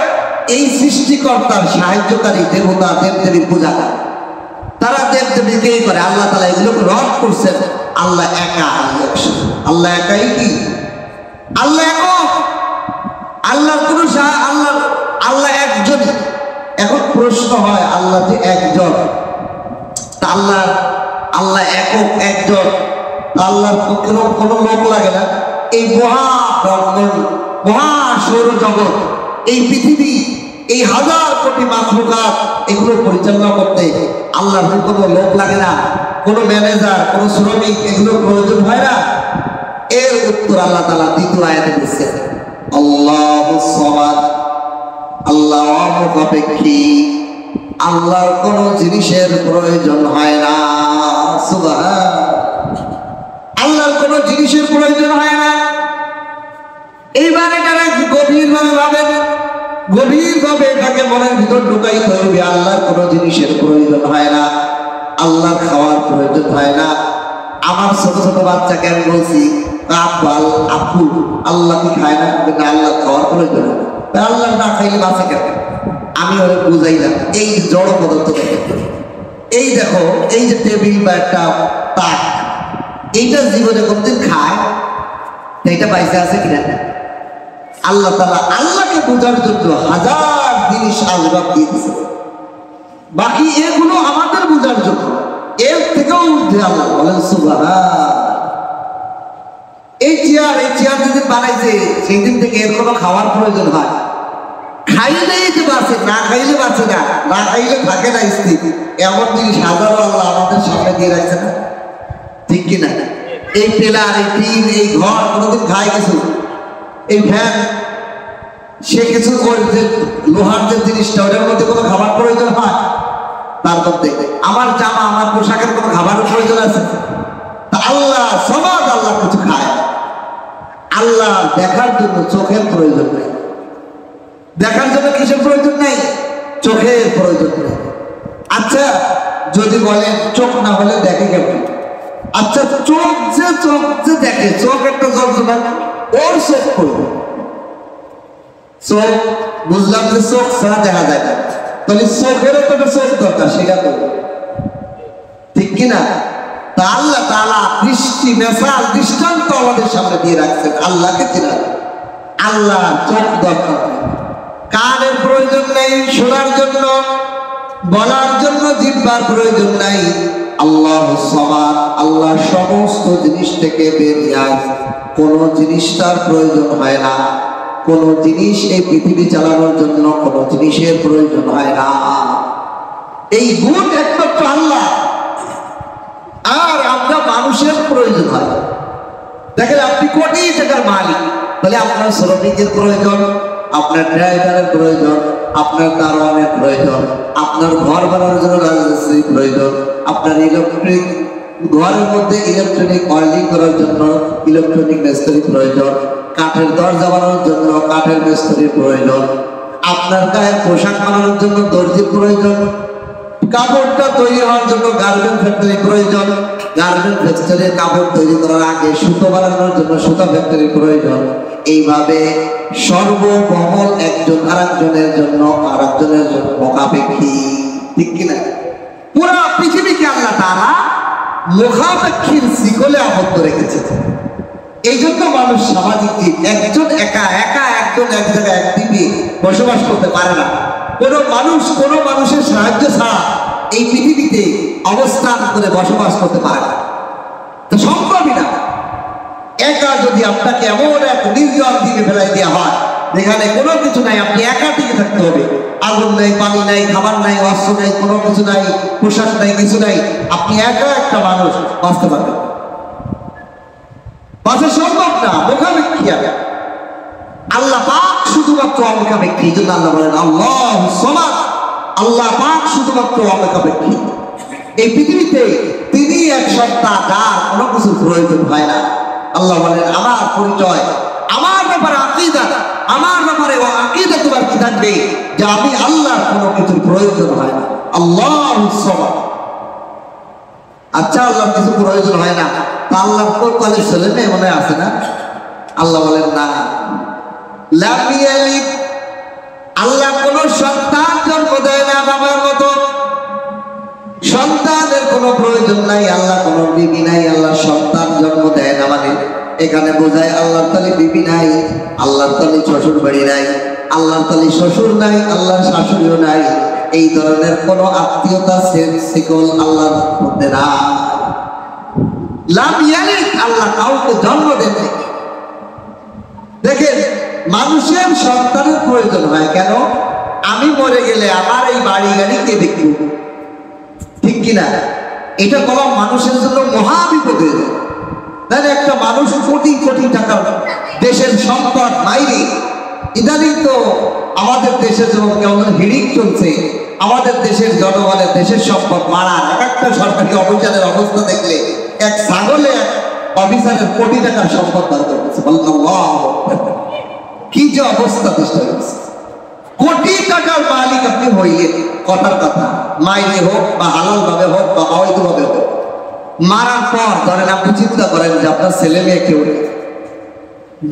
S1: এই সৃষ্টিকর্তার সাহায্যকারী দেবতা, দেবদেবীর পূজা করে। তারা দেবদেবীকেই করে। আল্লাহ তাআলা এগুলো রদ করছেন। আল্লাহ একা, আল্লাহ একাই কি? আল্লাহ একক, আল্লাহর কোন আল্লাহ একজন। এখন প্রশ্ন হয়, আল্লাহ যে একজন, আল্লাহ একক একজন, আল্লাহর কোনো লোক লাগে না? এই মহা সৌরজগৎ, এই পৃথিবী, এই হাজার কোটি মাখলুকাত, এগুলো পরিচালনা করতে আল্লাহর কোনো লোক লাগে না? কোনো ম্যানেজার, কোনো শ্রমিক, এগুলো প্রয়োজন হয় না? এর উত্তর আল্লাহ তাআলা দ্বিতীয় আয়াতে দিচ্ছেন, আল্লাহুস সামাদ, আল্লাহ অমুখাপেক্ষী, আল্লাহর কোন জিনিসের প্রয়োজন হয় না। সুবহান, আল্লাহর কোন জিনিসের প্রয়োজন হয় না। এইবার এটাকে গভীরভাবে ভাবেন, গভীরভাবে এটাকে মনের ভিতর ঢুকাইতে হবে। আল্লাহর কোন জিনিসের প্রয়োজন হয় না, আল্লাহর খাওয়ার প্রয়োজন হয় না। আমার ছোট ছোট বাচ্চাকে আমি বলছি, আব্বাল আপু, আল্লাহ কি খায় না? আল্লাহ খাওয়ার প্রয়োজন হয় না, আল্লাহ না খাইলে বাঁচে কেন? আমি ওরা বুঝাইলাম, এই জড় পদার্থ দেখো, এই দেখো, এই যে টেবিল বা একটা তাক, এইটা জীবনে কোনদিন খায়? এইটা বাইসে আছে কিনা? আল্লাহ তাআলা আল্লাহকে বোঝার জন্য হাজার জিনিস আসবাব দিয়ে দিয়েছে, বাকি এগুলো আমাদের বোঝার জন্য। এর থেকেও ঊর্ধ্বে আল্লাহ বলেন সুবহান। এই চেয়ার যেদিন বানাইছে সেই দিন থেকে এর কোনো খাওয়ার প্রয়োজন হয়? খাইলেই যে বাঁচে, না খাইলে বাঁচে না, না খাইলে থাকে না স্থির। এমন জিনিস হাজারো আল্লাহ আমাদের সামনে দিয়ে রাখছে না, ঠিক কিনা? এই টেলার, এই টিন, এই ঘর কোনোদিন খায় কিছু? এই ফ্যান, সে কিছু যে লোহার যে জিনিসটা, ওটার মধ্যে কোনো খাবার প্রয়োজন হয়? তার মধ্যে আমার জামা, আমার পোশাকের কোনো খাবারের প্রয়োজন আছে? তা আল্লাহ সমাজ, আল্লাহ কিছু খায়। আল্লাহ দেখার জন্য চোখের প্রয়োজন নেই। দেখার জন্য কিসের প্রয়োজন নেই? চোখের প্রয়োজন নেই। আচ্ছা, যদি বলেন চোখ না হলে দেখে কেমন? আচ্ছা, চোখ যে দেখে, চোখ একটা যন্ত্রণা, ওর চোখ করবে। চোখ বুঝলাম যে চোখ ছাড়া দেখা যায় না, তাহলে চোখেরও তো একটা চোখ দরকার, সেটা করবে, ঠিক কিনা? তা আল্লাহ তাআলা দৃষ্টান্ত আমাদের সামনে দিয়ে রাখছেন। আল্লাহকে চেনা, আল্লাহ চোখ দরকার, কানের প্রয়োজন নেই শোনার জন্য, বলার জন্য জিহ্বার প্রয়োজন নাই। আল্লাহ সামাদ, আল্লাহ সমস্ত জিনিস থেকে বেরিয়ে, কোন জিনিস তার প্রয়োজন হয় না। কোন জিনিস এই পৃথিবী চালানোর জন্য কোন জিনিসের প্রয়োজন হয় না। এই গুণ একমাত্র আল্লাহ। আর আমরা মানুষের প্রয়োজন হয়। দেখেন আপনি কোটি টাকার মালিক, তাহলে আপনার শ্রমিকের প্রয়োজন, আপনার ড্রাইভারের প্রয়োজন, আপনার দারোয়ানের প্রয়োজন, আপনার ঘর বানানোর জন্য রাজমিস্ত্রির প্রয়োজন, আপনার ইলেকট্রিক ঘরের মধ্যে ইলেকট্রনিক ওয়ার্লিং করার জন্য ইলেকট্রনিক মিস্ত্রির প্রয়োজন, কাঠের দরজা বানানোর জন্য কাঠের মিস্ত্রির প্রয়োজন, আপনার গায়ের পোশাক বানানোর জন্য দর্জির প্রয়োজন, কাপড়টা তৈরি হওয়ার জন্য গার্মেন্ট ফ্যাক্টরি প্রয়োজন, গার্মেন্ট ফ্যাক্টরির কাপড় তৈরি করার আগে সুতো বানানোর জন্য সুতা ফ্যাক্টরি প্রয়োজন। এইভাবে সর্বমহল একজন আরেকজনের জন্য মুখাপেক্ষী, ঠিক কিনা? পুরা পৃথিবীকে আল্লাহ তাআলা মুখাপেক্ষীর শিকলে আবদ্ধ রেখেছে। এই জন্য মানুষ সামাজিক জীব, একজন একা একজন এক জায়গায় একদিকে বসবাস করতে পারে না। কোনো মানুষের সাহায্য ছাড়া এই পৃথিবীতে অবস্থান করে বসবাস করতে পারে না, তো সম্ভবই না। একা যদি আপনাকে এমন এক নির্জন দিকে ফেলাই দেওয়া হয় যেখানে কোনো কিছু নাই, আপনি একা টিকে থাকতে হবে, আগুন নাই, পানি নাই, খাবার নাই, অস্ত্র নাই, কোনো কিছু নাই, পোশাক নাই, কিছু নাই, আপনি একা একটা মানুষ বাঁচতে পারবেন, বাঁচা সম্ভব না। মুখাপেক্ষী আল্লাহ পাক শুধুমাত্র অমুখাপেক্ষী। এই জন্য আল্লাহ বলেন আল্লাহু সামাদ, আল্লাহ পাক শুধুমাত্র অমুখাপেক্ষী। এই পৃথিবীতে তিনি এক সত্তা, যার কোনো কিছুর প্রয়োজন হয় না। আল্লাহ বলেন আমার পরিচয়, আমার ব্যাপারে আকীদা, আমার ব্যাপারে ও আকীদা তোমার কি থাকবে যে আমি আল্লাহর কোনো কিছুর প্রয়োজন হয় না। আল্লাহু সামাদ। আচ্ছা, আল্লাহর কিছু প্রয়োজন হয় না, তা আল্লাহর কলের ছেলে মেয়ে মনে আছে না? আল্লাহ বলেন না, লাম ইয়ালিদ, আল্লাহ কোন সন্তান জন্ম দেয় না বাবার মতো, সন্তানের কোনো প্রয়োজন নাই, আল্লাহ কোনো বিবি নাই, আল্লাহ সন্তান জন্ম দেয় না। মানে এখানে বোঝায় আল্লাহর তালি বিবি নাই, আল্লাহর তালি শ্বশুর বাড়ি নাই, আল্লাহর তালি শ্বশুর নাই, আল্লাহর শাশুড়িও নাই, এই ধরনের কোন আত্মীয়তা শিকল আল্লাহর মধ্যে না। লাম ইয়ালিদ, আল্লাহ কাউকে জন্ম দেন। দেখেন, মানুষের সন্তানের প্রয়োজন হয় কেন? আমি মরে গেলে আমার এই বাড়ি গাড়ি কে দেখব, ঠিক কিনা? এটা বলা মানুষের জন্য মহা বিপদ হয়ে যায়। তাহলে একটা মানুষ কোটি কোটি টাকা দেশের সম্পদ মাইরে, ইদানিং তো আমাদের দেশের জন্য কেমন হিড়িক চলছে, আমাদের দেশের জনগণের দেশের সম্পদ মারা, এক একটা সরকারি অফিসারের অবস্থা দেখলে এক ছাগলে এক অফিসারের কোটি টাকার সম্পদ বার করতেছে। কি যে অবস্থা দেশটা হয়েছে, কোটি টাকার মালিক আপনি হইলেন, কথার কথা, মাইনে হোক বা হালাল ভাবে হোক বা অবৈধ ভাবে হোক, মারার পর ধরেন আপনি চিন্তা করেন যে আপনার ছেলে মেয়ে কেউ নেই,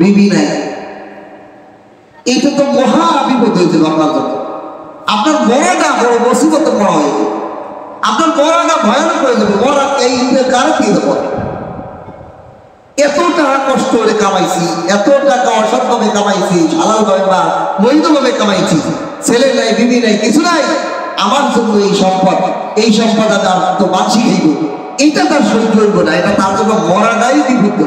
S1: বিবি নাই, এটা তো মহা বিপদ হয়েছিল আপনার জন্য। আপনার মরাটা বড় মুসিবত মরা হয়ে যাবে, আপনার মরাটা ভয়ানক হয়ে যাবে। মরা এই কারো কি হবে? এত টাকা কষ্ট করে কামাইছি, এত টাকা অসৎভাবে কামাইছি, হালাল ভাবে বা বৈধভাবে কামাইছি, ছেলে নাই, বিবি নাই, কিছু নাই, আমার জন্য এই সম্পদ তার তো বাঁচি খাইব, এটা তার সহ্য হইব না, এটা তার জন্য মরাটাই বিভূত,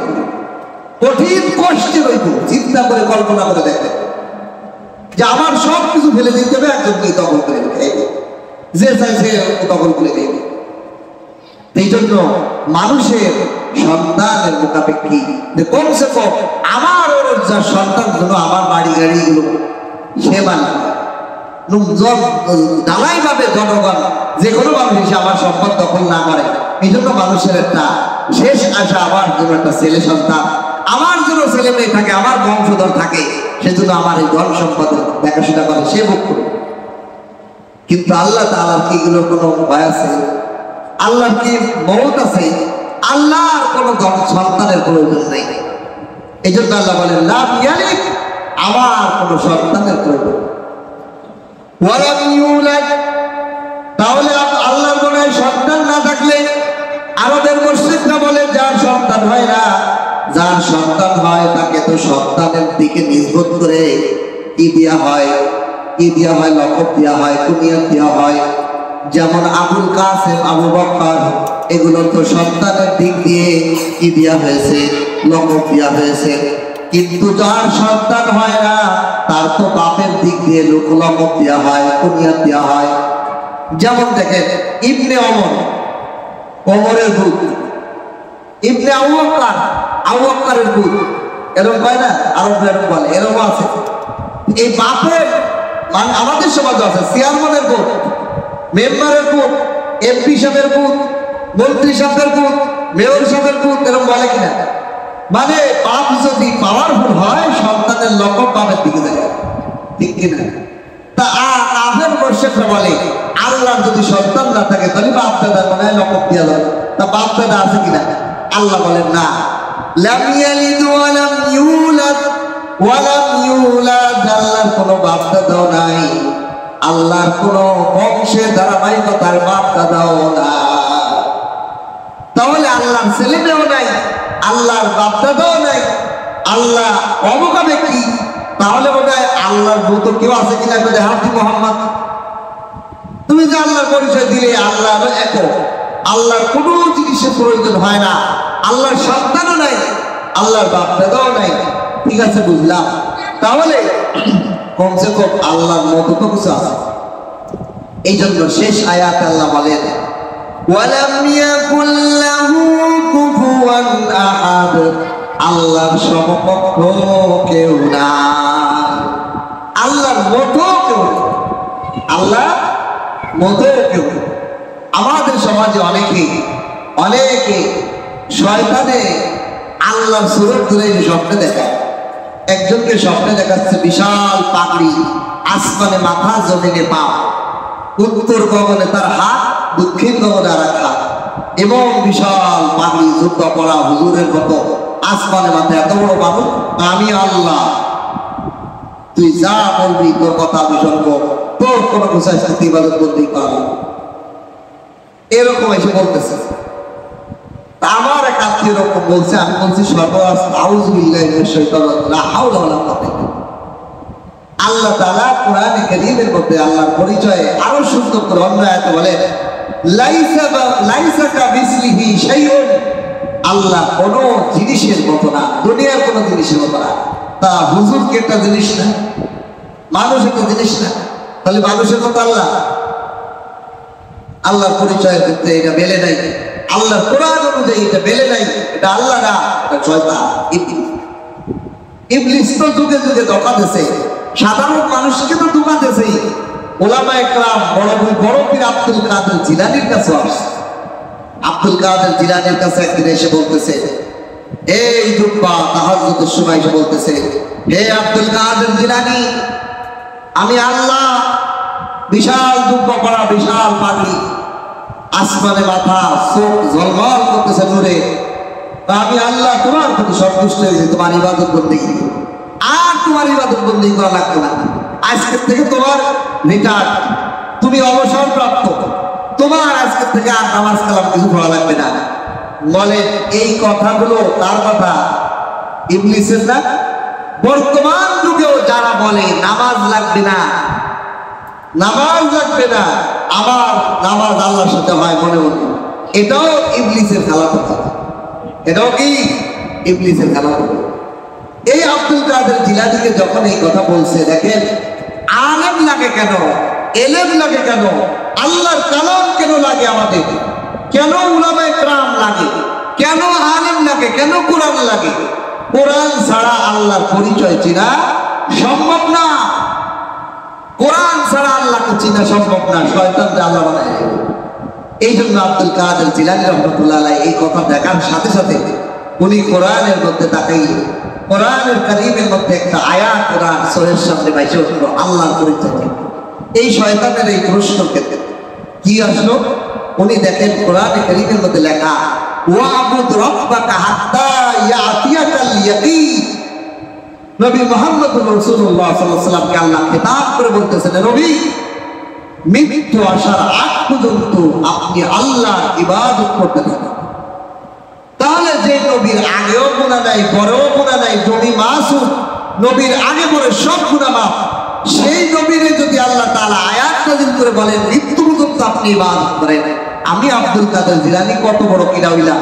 S1: কঠিন কষ্টে হইব। চিন্তা করে কল্পনা করে দেখেন যে আমার সব কিছু ফেলে দিতে হবে, একজনকে দখল করে খাইবে, যে চাইছে দখল করে দেবে। এই জন্য মানুষের সন্তানের মুখাপেক্ষী, কমসে কম আমার যা সন্তান গুলো, আমার বাড়ি গাড়ি গুলো সে দালাই ভাবে জনগণ যে কোনো মানুষ এসে আমার সম্পদ দখল না করে। এই জন্য মানুষের একটা শেষ আশা আমার জন্য একটা ছেলে সন্তান, আমার জন্য ছেলে মেয়ে থাকে, আমার বংশধর থাকে, সেজন্য আমার এই ধন সম্পদের দেখাশোনা করে, সে ভোগ করবে। কিন্তু আল্লাহ তাআলার কি এগুলোর কোনো ভয় আছে? আল্লাহর কি মওত আছে? আল্লাহর কোনো সন্তানের প্রয়োজন নেই। এই জন্য আল্লাহ বলেন লাম ইয়ালিদ, আমার কোনো সন্তানের প্রয়োজন। ওয়ালাম ইউলাদ, তাহলে আল্লাহর কোনো সন্তান না থাকলে আরবের মুশরিকরা বলে যার সন্তান হয় না, যার সন্তান হয় তাকে তো সন্তানের দিকে নিসবত করে কি দেওয়া হয়, লকব দেওয়া হয়, কুনিয়াত দেওয়া হয়। যেমন আবুল কাসেম, আবু বকর, এগুলো তো সন্তানের দিক দিয়ে কি দেওয়া হয়েছে, লকব দেওয়া হয়েছে। কিন্তু যার সন্তান হয় না তার তো বাপের দিক দিয়ে লকব দেওয়া হয়, কুনিয়াত দেওয়া হয়। যেমন দেখেন ইবনে ওমর, ওমরের বুক, ইবনে আবু বকরের পুত, এরকম হয় না, আরব বলে, এরকম আছে। এই বাপের মানে আমাদের সমাজে আছে চেয়ারম্যানের পুত, মেম্বারের পুত, এমপি সাহেবের পুত, মন্ত্রী সাহেবের পুত, মেয়র সাহেবের পুত, এরকম বলে কিনা? মানে বাপ যদি পাওয়ারফুল হয় সন্তানের লকব বাপের দিকে যায়, ঠিক কিনা? তা কাফের মুশরিকরা বলে আল্লাহর যদি সন্তান না থাকে তাহলে বাপ দাদা মনে হয় লকব দেওয়া যাবে। তা বাপ দাদা আছে কিনা? আল্লাহ বলেন না, লাম ইয়ালিদ ওয়া লাম ইউলাদ ওয়া লাম ইউলাদ, আল্লাহর কোনো বাপ দাদাও নাই, আল্লাহর কোনো বংশে ধারাবাহিকতার বাপ দাদাও না। তাহলে আল্লাহর ছেলে মেয়েও নাই, আল্লাহর বাপ দাদাও নাই, আল্লাহ অবকাবে কি? তাহলে বোধ হয় আল্লাহর মতো কেউ আছে কিনা? হাফি মোহাম্মদ, তুমি যে আল্লাহর পরিচয় দিলে আল্লাহর এক, আল্লাহর কোনো জিনিসের প্রয়োজন হয় না, আল্লাহর সন্তানও নাই, আল্লাহর বাপ দাদাও নাই। ঠিক আছে, বুঝলাম। তাহলে কমসে কম আল্লাহর মতো তো কিছু আছে। এই জন্য শেষ আয়াত আল্লাহ বলেন ওয়ালাম ইয়াকুল লাহু কুফুয়ান আহাদ, আল্লাহর সমকক্ষ কেউ না, আল্লাহর মতো কেউ, আল্লাহ মতো কেউ। আমাদের সমাজে অনেকে শয়তানে আল্লাহর সুরত ধরে স্বপ্নে দেখায়। একজনকে স্বপ্নে দেখাচ্ছে বিশাল পাগড়ি, আসমানে মাথা, জমিনে পা, উত্তর গগনে তার হাত, দক্ষিণ গগনে আর এক হাত, এবং বিশাল পাগড়ি, জুব্বা পরা হুজুরের মতো, আসমানে মাথায় এত বড় বাবু, আমি আল্লাহ, তুই যা বলবি তোর কথা আমি শুনবো, তোর কোনো গোসাই শাস্তি ইবাদত করতেই পারবো, এরকম এসে বলতেছে। আমার এক আত্মীয় এরকম বলছে, আমি বলছি সর্বনাশ, আউযুবিল্লাহি মিনাশ শাইতানির লা হাওলা ওয়ালা কুওয়াতা ইল্লা বিল্লাহ। আল্লাহ তাআলা কোরআনে কারীমের মধ্যে আল্লাহর পরিচয় আরো সুন্দর করে অন্য আয়াতে বলেন লাইসা কামিসলিহি শাইউন, আল্লাহ কোনো জিনিসের মতো না, দুনিয়ার কোনো জিনিসের মতো না। তা হুজুর কি একটা জিনিস না? মানুষ একটা জিনিস না? তাহলে মানুষের মতো আল্লাহ? আল্লাহর পরিচয় করতে এটা বেলে নাই, আল্লাহর কোরআন অনুযায়ী এটা বেলে নাই, এটা আল্লাহ না, এটা শয়তান, ইবলিস। ইবলিস তো যুগে যুগে ধোঁকা দিয়েছে, সাধারণ মানুষকে তো ধোঁকা দিয়েছেই। ওলামায়ে কেরাম বড় পীর আব্দুল কাদের জিলানীর কাছে আসছে। আব্দুল কাদের জিলানীর কাছে একদিন এসে বলতেছে, এই জুব্বা তাহাজ্জুদের সময় এসে বলতেছে, হে আব্দুল কাদের জিলানী, আমি আল্লাহ, বিশাল জুব্বা পরা, বিশাল পাগড়ি, আসমানে মাথা, চোখ ঝলমল করতেছে নূরে, আমি আল্লাহ তোমার প্রতি সন্তুষ্ট হয়েছি, তোমার ইবাদত বন্দেগী, আর তোমার ইবাদত বন্দেগী করা লাগবে না, আজকের থেকে তোমার রিটায়ার্ড, তুমি অবসর প্রাপ্ত, তোমার আজকের থেকে আর নামাজ কালাম কিছু পড়া লাগবে না। বলে এই কথাগুলো তার কথা, ইবলিসের না? বর্তমান যুগেও যারা বলে নামাজ লাগবে না, নামাজ লাগবে না, আবার নামাজ আল্লাহর সাথে হয় মনে মনে, এটাও ইবলিসের খেলা কথা, এটাও কি ইবলিসের খেলা কথা। এই আব্দুল কাদের জিলানীকে যখন এই কথা বলছে, দেখেন আলেম লাগে কেন, এলেম লাগে কেন, আল্লাহর কালাম কেন লাগে আমাদের, কেন উলামায়ে কেরাম লাগে, কেন আলেম লাগে, কেন কোরআন লাগে? কোরআন ছাড়া আল্লাহর পরিচয় চেনা সম্ভব না, কোরআন ছাড়া আল্লাহকে চেনা সম্ভব না, শয়তানকে আল্লাহ বানায়। এই জন্য আব্দুল কাদের জিলানী রাহমাতুল্লাহ আলাইহি এই কথা দেখার সাথে সাথে উনি কোরআনের মধ্যে তাকাই, কোরআনের কারীমের মধ্যে একটা আয়াত কোরআন সূরার সামনে বাইসে উঠল আল্লাহর পরিচয়। এই শয়তানের এই প্রশ্নকে কি আসলো, উনি দেখেন কোরআনে কারীমের মধ্যে লেখা ওয়াবুদ রাব্বাকা হাত্তা ইয়াতিয়াকাল ইয়াকিন। নবী মুহাম্মদুর রাসূলুল্লাহ সাল্লাল্লাহু আলাইহি ওয়াসাল্লামকে আল্লাহ খেতাব করে বলতেছেন, নবী মৃত্যু আসার আগ পর্যন্ত আপনি আল্লাহর ইবাদত করতে থাকুন। তাহলে যে নবীর আগেও গুনাহ নাই, পরেও গুনাহ নাই, নবী মাসুম, নবীর আগে পরে সব গুনাহ মাফ, সেই নবীরে যদি আল্লাহ তাআলা আয়াত নাযিল করে বলেন মৃত্যু পর্যন্ত আপনি ইবাদত করেন, আমি আব্দুল কাদের জিলানী কত বড় কিরাউলা,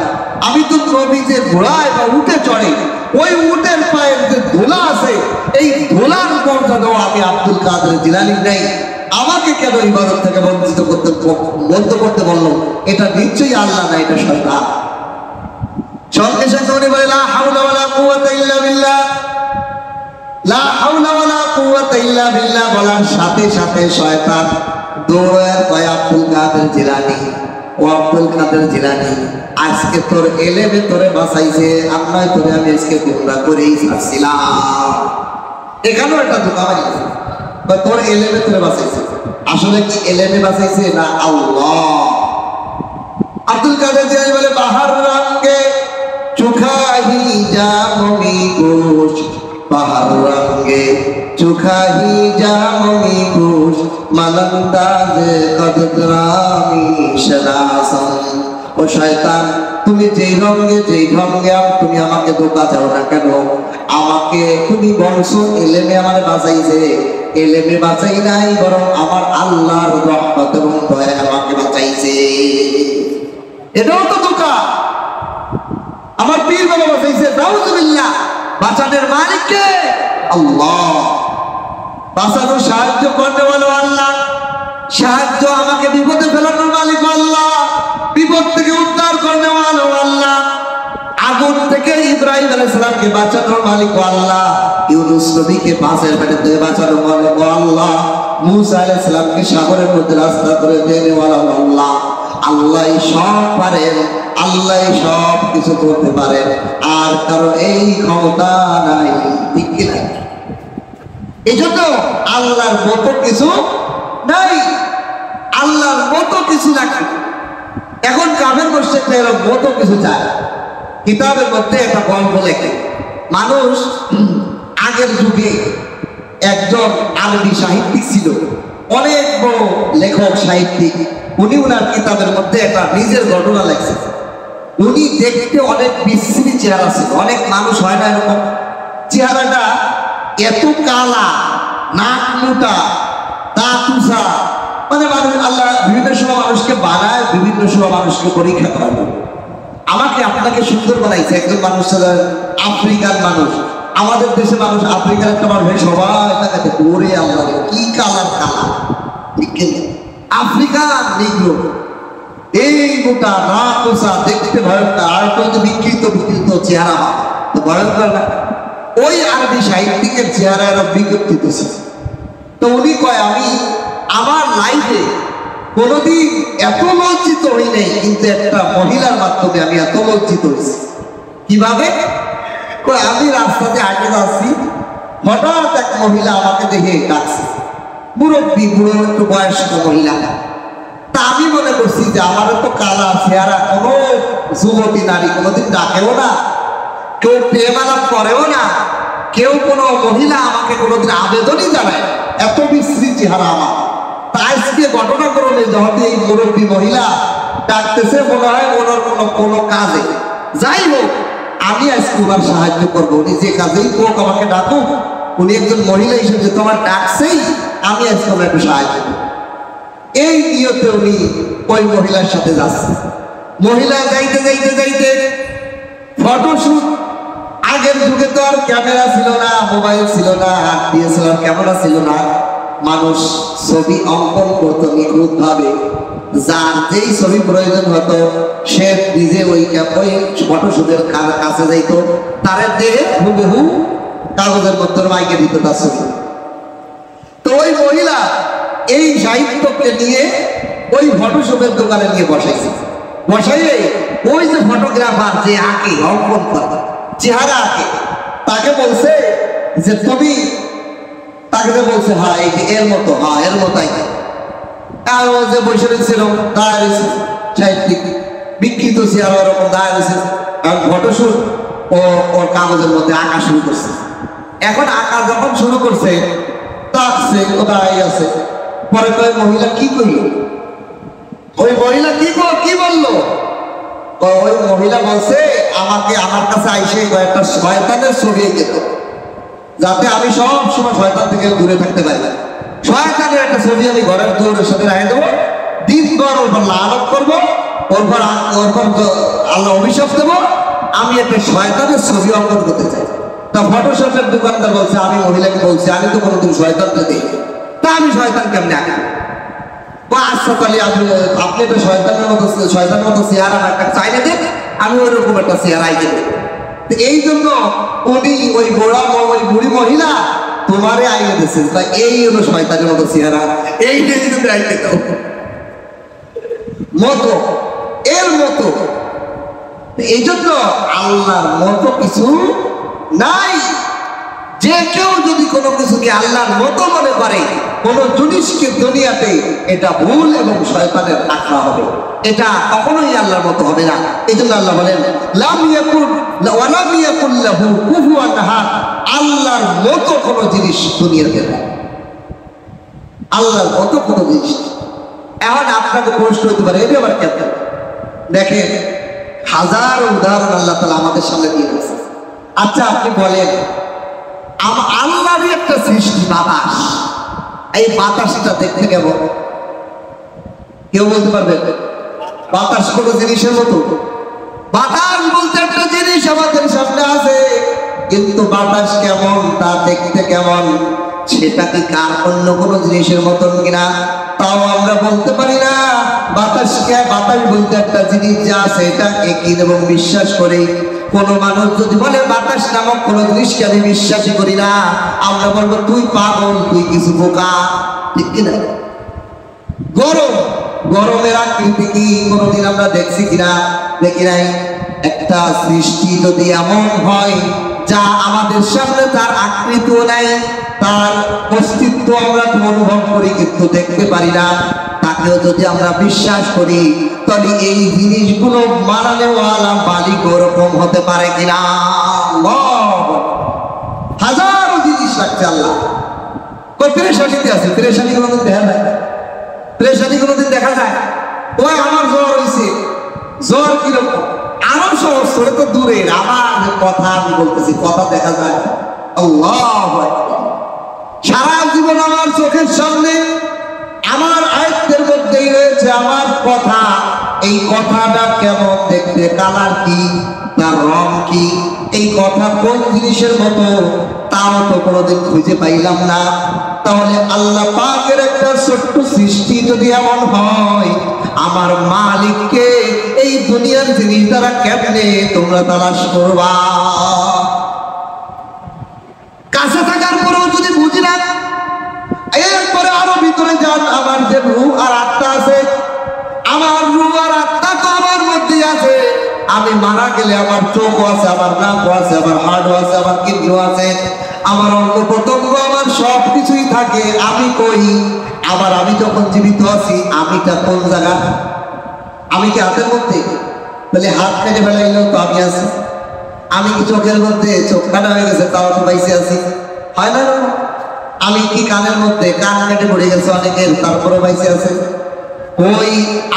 S1: আমি তো নবী যে ঘোড়ায় বা উঠে চড়ে, ওই উটের পায়ের যে ধুলা আছে, এই ধুলার মর্যাদাও আমি আব্দুল কাদের জিলানী নাই, আমাকে কেন ইবাদত থেকে বন্ধ করতে বললো? এটা নিশ্চয়ই আল্লাহ না, এটা শয়তান। সঙ্গে সঙ্গে উনি বলে লা হাওলা ওয়ালা কুওয়াতা ইল্লা বিল্লাহ, লা হাওলা ওয়ালা কুওয়াতা ইল্লা বিল্লাহ বলার সাথে সাথে শয়তান দৌড়ায় কয় আব্দুল কাদের জিলানী, ও আব্দুল কাদের জিলানী, আজকে তোর এলেমে তোরে বাঁচাইছে, আপনার তোরে আমি আজকে গুমরা করেই ছাড়ছিলাম। এখানেও একটা ধোঁকা বানিয়েছে, তোর এলেমে তোরে বাঁচাইছে। আসলে কি এলেমে বাঁচাইছে না আল্লাহ? আব্দুল কাদের জিলানী বলে বাহার রঙে চোখা হি জামি গোশ, বাহার রঙে চোখা হি জামি গোশ, মালন্দাজে কদরামি শনাসন। ও শয়তান, তুমি যেই রঙে যেই ঢঙ্গে তুমি আমাকে ধোঁকা দাও না কেন, আমাকে তুমি বলছো এলেমে আমার বাঁচাইছে, এলেমে বাঁচাই নাই, বরং আমার আল্লাহর রহমত এবং দয়া আমাকে বাঁচাইছে। এটাও তো ধোঁকা। আমার পীর বাবা বাঁচাইছে, নাউযুবিল্লাহ। বাঁচানোর মালিক কে? আল্লাহ। বাঁচানোর সাহায্য করতে বলো আল্লাহ, সাহায্য আমাকে বিপদে ফেলানোর মালিক আল্লাহ, বিপদ থেকে উদ্ধার করতে বলো আল্লাহ, আগুন থেকে ইব্রাহিম আলাইহিস সালামকে বাঁচানোর মালিক আল্লাহ, ইউনূস নবীকে মাছের পেট থেকে বাঁচানোর মালিক আল্লাহ, মূসা আলাইহিস সালামকে সাগরের মধ্যে রাস্তা করে দেওয়ালা আল্লাহ। আল্লাহ সব পারেন, আল্লাহ সব কিছু করতে পারেন, আর কারো এই ক্ষমতা নাই, ঠিক কি না? এই জন্য আল্লাহর মতো কিছু নাই, আল্লাহর মতো কিছু রাখে। এখন কাফের মুশরিকরা এর মতো কিছু চায়। কিতাবের মধ্যে একটা গল্প লেখে, মানুষ আগের যুগে একজন আরবি সাহিত্যিক ছিল, অনেক বড় লেখক সাহিত্যিক। উনি উনার কিতাবের মধ্যে একটা নিজের ঘটনা লেখছে। উনি দেখতে অনেক বিশ্রী চেহারা ছিল, অনেক মানুষ হয় না এরকম চেহারাটা, এত কালা, নাক মোটা, দাঁত উঁচা, মানে মানুষ আল্লাহ বিভিন্ন সময় মানুষকে বানায়, বিভিন্ন সময় মানুষকে পরীক্ষা করাবে। আমাকে আপনাকে সুন্দর বানাইছে একজন মানুষ, আফ্রিকার মানুষ, আমাদের দেশে মানুষ, আফ্রিকার একটা মানুষ সবাই তাকে ওরে আল্লাহ কি কালার কালা, ঠিক আফ্রিকার নিগ্রো, এই গোটা নাক উঁচা, দেখতে ভয়ঙ্কর, আর তো বিকৃত বিকৃত চেহারা, তো ভয়ঙ্কর না? ওই আরবি সাহিত্যিকের চেহারা আরো বিকৃত ছিল। তো উনি কয় আমি আমার লাইফে কোনোদিন এত লজ্জিত হই নাই, কিন্তু একটা মহিলার মাধ্যমে আমি এত লজ্জিত হয়েছি। কিভাবে? আমি রাস্তাতে আগে যাচ্ছি, হঠাৎ এক মহিলা আমাকে দেখে ডাকছে, মুরব্বী, বুড়ো একটু বয়স্ক মহিলা। তা আমি মনে করছি যে আমার তো কালা চেহারা, কোনো যুবতী নারী কোনোদিন ডাকেও না, কেউ প্রেম আলাপ করেও না, কেউ কোনো মহিলা আমাকে কোনোদিন আবেদনই জানায়, এত বিশ্রী চেহারা আমার। তা আজকে ঘটনাক্রমে যখন এই মুরব্বী মহিলা ডাকতেছে, মনে হয় ওনার কোনো কাজে, যাই হোক আমি আজকে ওনার সাহায্য করবো, উনি যে কাজেই হোক আমাকে ডাকুক, উনি একজন মহিলা হিসেবে তোমার ডাকছেই, আমি আজকে ওনার একটু সাহায্য করবো। এই নিয়তে উনি ওই মহিলার সাথে যাচ্ছে। মহিলা যাইতে যাইতে যাইতে ফটোশুট, আগের যুগে তো আর ক্যামেরা ছিল না, মোবাইল ছিল না, ডিএসএলআর ক্যামেরা ছিল না, মানুষ ছবি অঙ্কন করতো নিখুঁত ভাবে, যার যেই ছবি প্রয়োজন হতো সে নিজে ওই ফটোশুটের কাছে যাইত, তার দেহে হুবহু কাগজের মধ্যে মাইকে দিত তার ছবি। তো ওই মহিলা এই সাহিত্যকে নিয়ে ওই ফটোশুটের দোকানে নিয়ে বসাইছে, বসাইয়ে ওই যে ফটোগ্রাফার যে আঁকে, অঙ্কন করে, চেহারা আঁকে, তাকে বলছে যে তুমি, তাকে বলছে হ্যাঁ এর মতো, হ্যাঁ এর মতাই। আর ও যে বসে ছিল দাঁড়িয়ে রয়েছে, সাহিত্যিক বিকৃত চেহারা ওরকম দাঁড়িয়ে রয়েছে, কারণ ফটোশুট ও ওর কাগজের মধ্যে আঁকা শুরু করছে। এখন আঁকা যখন শুরু করছে, তাকছে ও দাঁড়িয়ে আছে। পরে কয় মহিলা কি কইল, ওই মহিলা কি বললো, ওই মহিলা বলছে আমাকে আমার কাছে আইসে একটা শয়তানের ছবি এঁকে দাও, যাতে আমি সব সময় শয়তান থেকে দূরে থাকতে পারি। শয়তানের একটা ছবি আমি ঘরের দৌড়ের সাথে রেখে দেবো, দিনভর ওর পর লালত করবো, ওর পর আল্লাহ অভিশাপ দেবো, আমি একটা শয়তানের ছবি অঙ্কন করতে চাই। তা ফটোশপের দোকানদার বলছে, আমি মহিলাকে বলছি আমি তো কোনোদিন শয়তানকে দেখি, তা আমি শয়তান কেমনে আঁকা? আচ্ছা তাহলে আপনি তো শয়তানের মতো চেহারা একটা চাইলে দেন, আমি ওইরকম একটা চেহারাই দেব। এই জন্য উনি ওই বুড়ি মহিলা তোমারে আইনে দিচ্ছে, এই হলো শয়তানের মতো চেহারা, এই যদি আইনে দাও মতো এর মতো। এই জন্য আল্লাহর মতো কিছু নাই। যে কেউ যদি কোনো কিছুকে আল্লাহর মতো মনে করে, কোন জিনিসকে দুনিয়াতে, এটা ভুল এবং শয়তানের আখড়া হবে, এটা কখনোই আল্লাহর মতো হবে না। এই জন্য আল্লাহ বলেন লাম ইয়াকুন ওয়া লাম ইয়াকুল লাহু কুফুয়ান আহাদ, আল্লাহর মতো কোনো জিনিস দুনিয়াতে নেই, আল্লাহর মতো কোনো জিনিস। এখন আপনাকে প্রশ্ন হতে পারে এটা আবার কেন? দেখেন হাজার উদাহরণ আল্লাহ তাআলা আমাদের সামনে দিয়ে গেছে। আচ্ছা আপনি বলেন আল্লাহরই একটা সৃষ্টি বাতাস, এই বাতাসটা দেখতে কেমন? কেউ বলতে পারবে বাতাস কোনো জিনিসের মতো? বাতাস বলতে একটা জিনিস আমাদের সামনে আছে, কিন্তু বাতাস কেমন, তা দেখতে কেমন, সেটা কি কার অন্য কোনো জিনিসের মতন কিনা তাও আমরা বলতে পারি না। বাতাস বলতে একটা জিনিস যা আছে এটা একই এবং বিশ্বাস করি। কোন মানুষ যদি বলে বাতাস নামক কোন জিনিসকে আমি বিশ্বাসই করি না, আমরা বলবো তুই পাগল, তুই কিছু বোকা, ঠিক কিনা? গরমের আকৃতি কি কোনদিন আমরা দেখছি কিনা? দেখি নাই। একটা সৃষ্টি যদি এমন হয় যা আমাদের সামনে তার আকৃতিও নাই, তার অস্তিত্ব আমরা অনুভব করি কিন্তু দেখতে পারি না, তাকেও যদি আমরা বিশ্বাস করি, তাহলে এই জিনিসগুলো মানানেওয়ালা মালিক ওরকম হতে পারে কিনা? হাজারো জিনিস রাখছে আল্লাহ। পেরেশানিতে আছে, পেরেশানি কোনোদিন দেখা যায়? পেরেশানি কোনোদিন দেখা যায়? ওই আমার জ্বর হয়েছে, জ্বর কিরকম? আরো সহজ করে তো দূরে, আমার কথা আমি বলতেছি, কথা দেখা যায়। আল্লাহু আকবার। সারা জীবন আমার চোখের সামনে আমার আয়ত্তের মধ্যেই রয়েছে আমার কথা। এই কথাটা কেমন দেখতে, কালার কি, তার রং কি, এই কথা কোন জিনিসের মতো, তাও তো কোনোদিন খুঁজে পাইলাম না। তাহলে আল্লাহ পাকের একটা ছোট্ট সৃষ্টি যদি এমন হয়, আমার মালিককে এই দুনিয়ার জিনিস দ্বারা কেমনে তোমরা তালাশ করবা? কাছে থাকার পরেও যদি বুঝি না, এরপরে আরো ভিতরে যান। আমার যে রূহ আর আত্মা আছে, আমার রূহ আর আত্মা তো আমার মধ্যে আছে। আমি মারা গেলে আমার চোখও আছে, আমার নাকও আছে, আমার হাড়ও আছে, আমার কিডনিও আছে, আমার অঙ্গ প্রত্যঙ্গ, আমার সব কিছুই থাকে। আমি কই? আবার আমি যখন জীবিত আছি, আমিটা কোন জায়গা? আমি কি হাতের মধ্যে? বলে হাত কেটে ফেলাইলেও তো আমি আছি। আমি কি চোখের মধ্যে? চোখ কাটা হয়ে গেছে, তাও তো পাইছে আছি, হয় না? আমি কি কানের মধ্যে? কান কেটে পড়ে গেছে অনেকের, তারপরে পাইছে আছে। ওই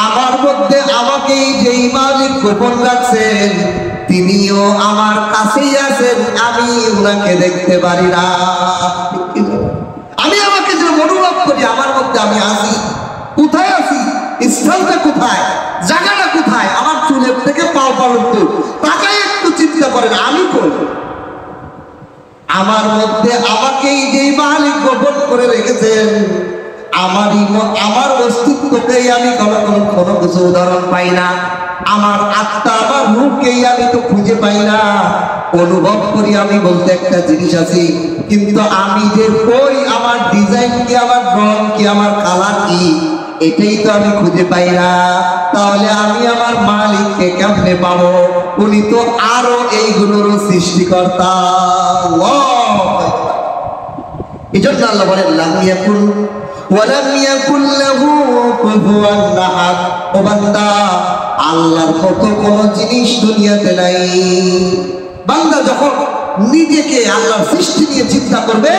S1: আমার মধ্যে আমাকেই যেই মালিক গোপন রাখছেন, তিনিও আমার কাছেই আছেন, আমি ওনাকে দেখতে পারি না। আমি আমাকে যে অনুভব করি আমার মধ্যে আমি আছি, কোথায় আছি, স্থানটা কোথায়, জায়গাটা কোথায়, আমার চুলের থেকে পাও পর্যন্ত তাকাই একটু চিন্তা করেন, আমি কই? আমার মধ্যে আমাকেই যেই মালিক গোপন করে রেখেছেন, আমার অস্তিত্বকেই আমি কোনো কিছু উদাহরণ পাই না। আমার আত্মা, আমার রূপকেই আমি তো খুঁজে পাই না। অনুভব করি আমি বলতে একটা জিনিস আছে, কিন্তু আমি যে কই, আমার ডিজাইন কি, আমার রং কি, আমার কালার কি, এটাই তো আমি খুঁজে পাই না। তাহলে আমি আমার মালিককে কেমনে পাবো? উনি তো আরো এইগুলোরও সৃষ্টিকর্তা। এই জন্য আল্লাহ বলেন লাম ইয়াকুন ওয়া লাম ইয়াকুল লাহু কুফুয়ান আহাদ। ও বান্দা, আল্লাহর মতো কোনো জিনিস দুনিয়াতে নাই। বান্দা যখন নিজেকে আল্লাহর সৃষ্টি নিয়ে চিন্তা করবে,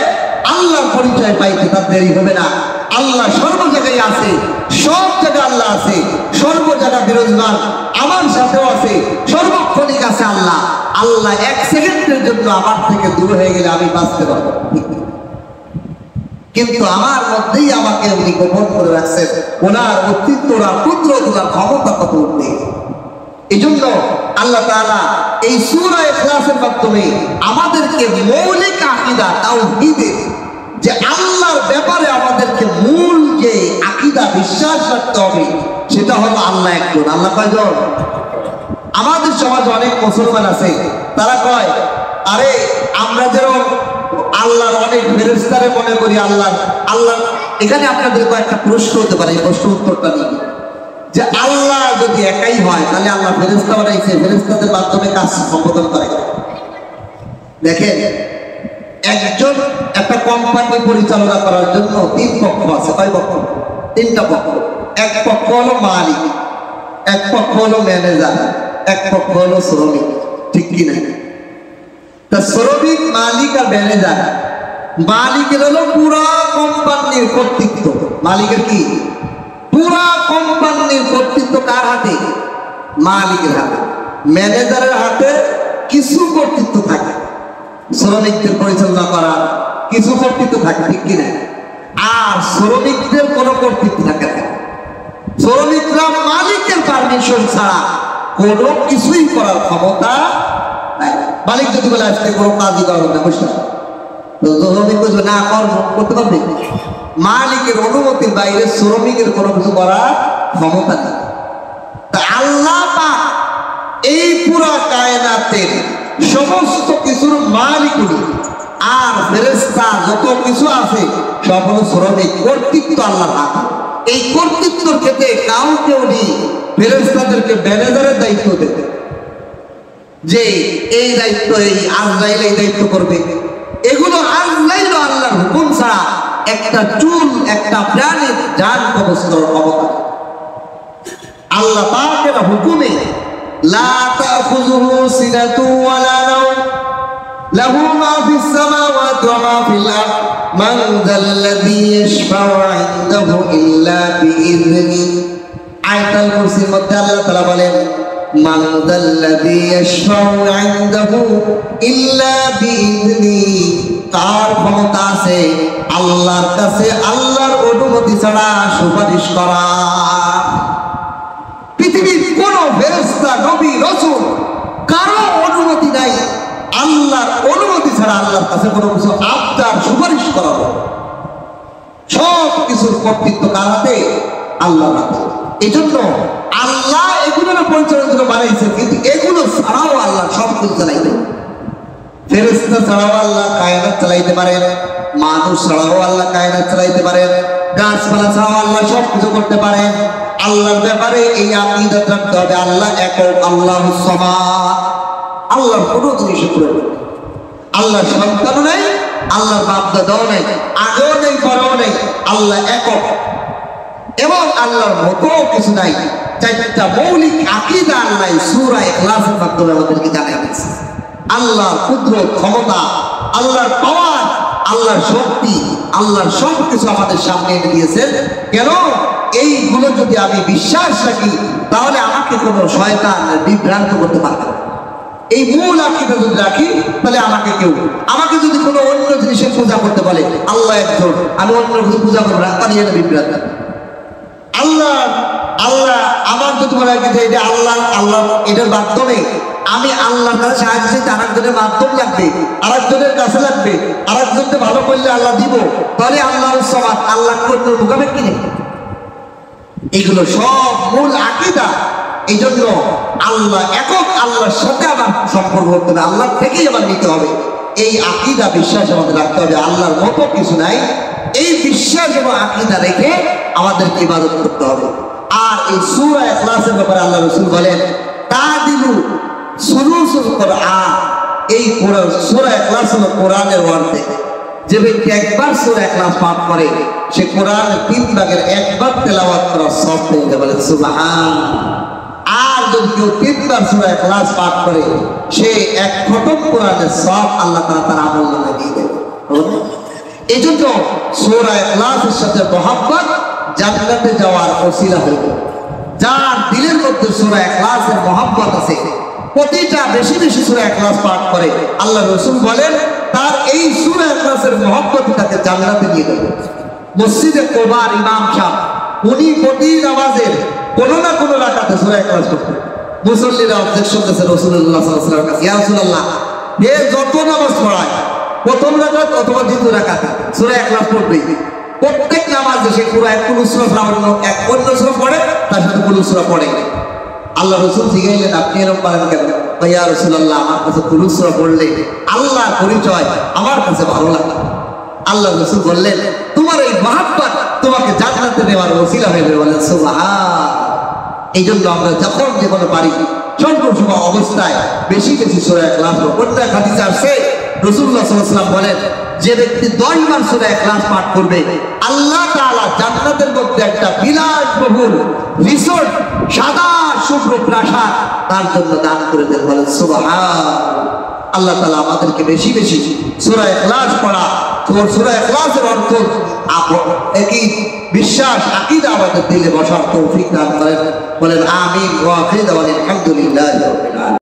S1: আল্লাহর পরিচয় পাইতে তার দেরি হবে না। আল্লাহ সর্ব জায়গায় আছে, সব জায়গায় আল্লাহ আছে, সর্ব জায়গায় বিরাজমান, আমার সাথেও আছে, সর্বক্ষণিক আছে আল্লাহ। আল্লাহ এক সেকেন্ডের জন্য আমার থেকে দূর হয়ে গেলে আমি বাঁচতে পারবো, কিন্তু আমার মধ্যেই আমাকে উনি গোপন করে রাখছেন। ওনার অস্তিত্ব, ওনার কুদরত, ওনার ক্ষমতা কত উঠবে। এই জন্য আল্লাহ তাআলা এই সূরা ইখলাসের মাধ্যমে আমাদেরকে মৌলিক আকীদা, তাওহীদের, যে আল্লাহর ব্যাপারে আমাদেরকে মূল যে আকীদা বিশ্বাস রাখতে হবে, সেটা হলো আল্লাহ একজন। আল্লাহ কয়জন? আমাদের সমাজে অনেক মুসলমান আছে, তারা কয় আরে আমরা যেরকম আল্লাহর অনেক ফেরেশতারে মনে করি, আল্লাহ আল্লাহ এখানে আপনাদের কয়েকটা প্রশ্ন হতে পারে, এই প্রশ্ন উত্তরটা নিয়ে যে আল্লাহ যদি একাই হয় তাহলে আল্লাহ ফেরেশতা বানাইছে, ফেরেশতাদের মাধ্যমে কাজ সম্পাদন করে। দেখেন, একজন একটা কোম্পানি পরিচালনা করার জন্য তিন পক্ষ আছে। কয় পক্ষ? তিনটা পক্ষ। এক পক্ষ হলো মালিক, এক পক্ষ হলো ম্যানেজার, এক পক্ষ হলো শ্রমিক। ঠিক কিনা? তা শ্রমিক, মালিক আর ম্যানেজার, মালিকের হলো পুরা কোম্পানির কর্তৃত্ব। মালিকের কি? পুরা কোম্পানির কর্তৃত্ব কার হাতে? মালিকের হাতে। ম্যানেজারের হাতে কিছু কর্তৃত্ব থাকে, শ্রমিকদের পরিচালনা করা কিছু কর্তৃত্ব থাকে। ঠিক কিনা? আর শ্রমিকদের কোনো কর্তৃত্ব থাকে না। শ্রমিকরা মালিকের পারমিশন ছাড়া কোনো কিছুই করার ক্ষমতা নাই। মালিক যদি বলে আজকে কোনো কাজই করা হবে না, বুঝলাম, শ্রমিক বলছে না করতে পারবে, মালিকের অনুমতির বাইরে শ্রমিকের কোনো কিছু করার ক্ষমতা নেই। তা আল্লাহ পাক এই পুরা কায়নাতের সমস্ত কিছুর মালিক উনি, আর ফেরেশতা যত কিছু আছে সব হলো শ্রমিক। কর্তৃত্ব আল্লাহর হাতে। এই কর্তৃত্বের ক্ষেত্রে কাউকে উনি ফেরেশতাদেরকে ম্যানেজারের দায়িত্ব দেবে, যে এই দায়িত্ব এই আজরাইল এই দায়িত্ব করবে। এগুলো আজরাইল আল্লাহর হুকুম ছাড়া একটা চুল একটা প্রাণীর জান কবজ করার ক্ষমতা আল্লাহ পাকের হুকুমে। লা তাখুযুহু সিনাতু ওয়ালা নাওম লাহু মা ফিস সামাওয়াতি ওয়া মা ফিল আরদ মান যাল্লাযী ইয়াশফাউ ইনদাহু ইল্লা বিইযনিহি। আয়াতুল কুরসির মধ্যে আল্লাহ তাআলা বলেন মান যাল্লাযী ইয়াশফাউ ইনদাহু ইল্লা বিইযনিহি। কার ক্ষমতা আছে আল্লাহর কাছে আল্লাহর অনুমতি ছাড়া সুপারিশ করা? পৃথিবীর কোন ফেরেশতা, নবী, রাসূল কারো অনুমতি নাই আল্লাহর অনুমতি ছাড়া আল্লাহর কাছে কোনো কিছু আবদার সুপারিশ করা। সব কিছুর কর্তৃত্ব কার হাতে? আল্লাহর হাতে। এই জন্য আল্লাহ এগুলোর পরিচালনার জন্য বানাইছে, কিন্তু এগুলো ছাড়াও আল্লাহ সব কিছু চালাইতে। ফেরেশতা ছাড়াও আল্লাহ কায়নাত চালাইতে পারেন, মানুষ ছাড়াও আল্লাহ কায়নাত চালাইতে পারেন, গাছপালা ছাড়াও আল্লাহ সব কিছু করতে পারেন। আল্লাহর ব্যাপারে এই আকীদা রাখতে হবে, আল্লাহ একক, আল্লাহুস সামাদ। আল্লাহর কোনো জিনিস প্রয়োজন নেই। আল্লাহর সন্তানও নেই, আল্লাহর বাপ দাদাও নেই, আগেও নেই পরেও নেই। আল্লাহ একক এবং আল্লাহর মতো কিছু নাই। চারটা মৌলিক আকীদা আল্লাহ সূরা ইখলাসের মাধ্যমে আমাদেরকে জানিয়ে দিয়েছে। আল্লাহর কুদরত, ক্ষমতা, আল্লাহর পাওয়ার, আল্লাহর শক্তি, আল্লাহর সব কিছু আমাদের সামনে এনে দিয়েছেন। কেন? এইগুলো যদি আমি বিশ্বাস রাখি তাহলে আমাকে কোনো শয়তান বিভ্রান্ত করতে পারবে না। এই মূল আকীদা যদি রাখি তাহলে আমাকে যদি কোনো অন্য জিনিসের পূজা করতে বলে, আল্লাহ একজন, আমি অন্য কিছু পূজা করবো না, তাহলে এটা বিভ্রান্ত। আল্লাহ আল্লাহ আমার যদি মনে হয় যে এটা আল্লাহ আল্লাহ এটার মাধ্যমে আমি আল্লাহর কাছে সাহায্য চাইতে আরেকজনের মাধ্যম লাগবে, আরেকজনের কাছে লাগবে, আরেকজনকে ভালো করলে আল্লাহ দিব, তাহলে আল্লাহর সমাদ, আল্লাহ করতে মোকাবেলা কি নেই। এগুলো সব মূল আকীদা। এই জন্য আল্লাহ একক, আল্লাহর সাথে আমার সম্পর্ক করতে হবে, আল্লাহ থেকেই আবার নিতে হবে। এই আকীদা বিশ্বাস আমাদের রাখতে হবে, আল্লাহর মতো কিছু নাই। এই বিশ্বাস এবং আকীদা রেখে আমাদেরকে ইবাদত করতে হবে। আর এই সূরা ইখলাসের ব্যাপারে আল্লাহ রাসূল বলেন তাদিলু সুলুসুল কোরআন। এই সূরা ইখলাস হলো কোরআনের অর্ধেক। যে ব্যক্তি একবার সূরা ইখলাস পাঠ করে সে কোরআনের 3 ভাগের 1 ভাগ তেলাওয়াত করার সওয়াব পেয়ে যাবে। সুবহানাল্লাহ। আর যদি কেউ 3 বার সূরা ইখলাস পাঠ করে সে 1 খতম কোরআনের সওয়াব আল্লাহ তাআলা তার আমলনামায় দিয়ে দেবে। এই জন্য সূরা ইখলাসের সাথে মহব্বত জান্নাতে যাওয়ার ওসিলা হইবে। যার দিলের মধ্যে সূরা ইখলাসের মহব্বত আছে, প্রতিটা বেশি বেশি সূরা ইখলাস পাঠ করে, আল্লাহ রাসূল বলেন তার এই সূরা ইখলাসের মহব্বত তাকে জান্নাতে নিয়ে যাবে। মসজিদে কুবার ইমাম সাহেব উনি প্রতি নামাজের কোনো না কোনো রাকাতে সূরা ইখলাস পড়তেন। মুসল্লিরা অবজেকশন করেছে রাসূলুল্লাহ সাল্লাল্লাহু আলাইহি ওয়াসাল্লামের কাছে, ইয়া রাসূলুল্লাহ, হে যত নামাজ পড়ায় প্রথম রাকাত অথবা দ্বিতীয় রাকাতে সূরা ইখলাস পড়বেই। প্রত্যেক নামাজে সে পুরো এক কুল সূরা অন্য সূরা পড়ে, তার সাথে কুল সূরা পড়ে। আল্লাহ রসুল জিগাইলেন আপনি এরকম পারেন কেন? ইয়া রাসূলুল্লাহ আমার কাছে কুরআন সূরা পড়লে আল্লাহর পরিচয় আমার কাছে ভালো লাগে। আল্লাহ রসুল বললেন তোমার এই মহাব্বত তোমাকে জান্নাতে নেওয়ার ওসিলা হয়ে যাবে। বলেন সুবহান। এই জন্য আমরা যখন যে কোনো পারি সর্বসময় অবস্থায় বেশি বেশি সূরা ইখলাস পড়ব। অন্য এক হাদিসে আসছে রাসূলুল্লাহ সাল্লাল্লাহু আলাইহি ওয়াসাল্লাম বলেন যে ব্যক্তি 10 বার সূরা ইখলাস পাঠ করবে আল্লাহ তাআলা জান্নাতের মধ্যে একটা বিলাসবহুল রিসোর্ট সাদা শুভ্র প্রাসাদ তার জন্য দান করে দেন। বলেন সুবহান। আল্লাহ তাআলা আমাদেরকে বেশি বেশি সূরা ইখলাস পড়া, সূরা ইখলাসের অর্থ একই বিশ্বাস আকীদা আমাদের দিলে বসার তৌফিক দান করেন। বলেন আমিন ওয়া আখিরু দাওয়ানা আলহামদুলিল্লাহি রাব্বিল আলামিন।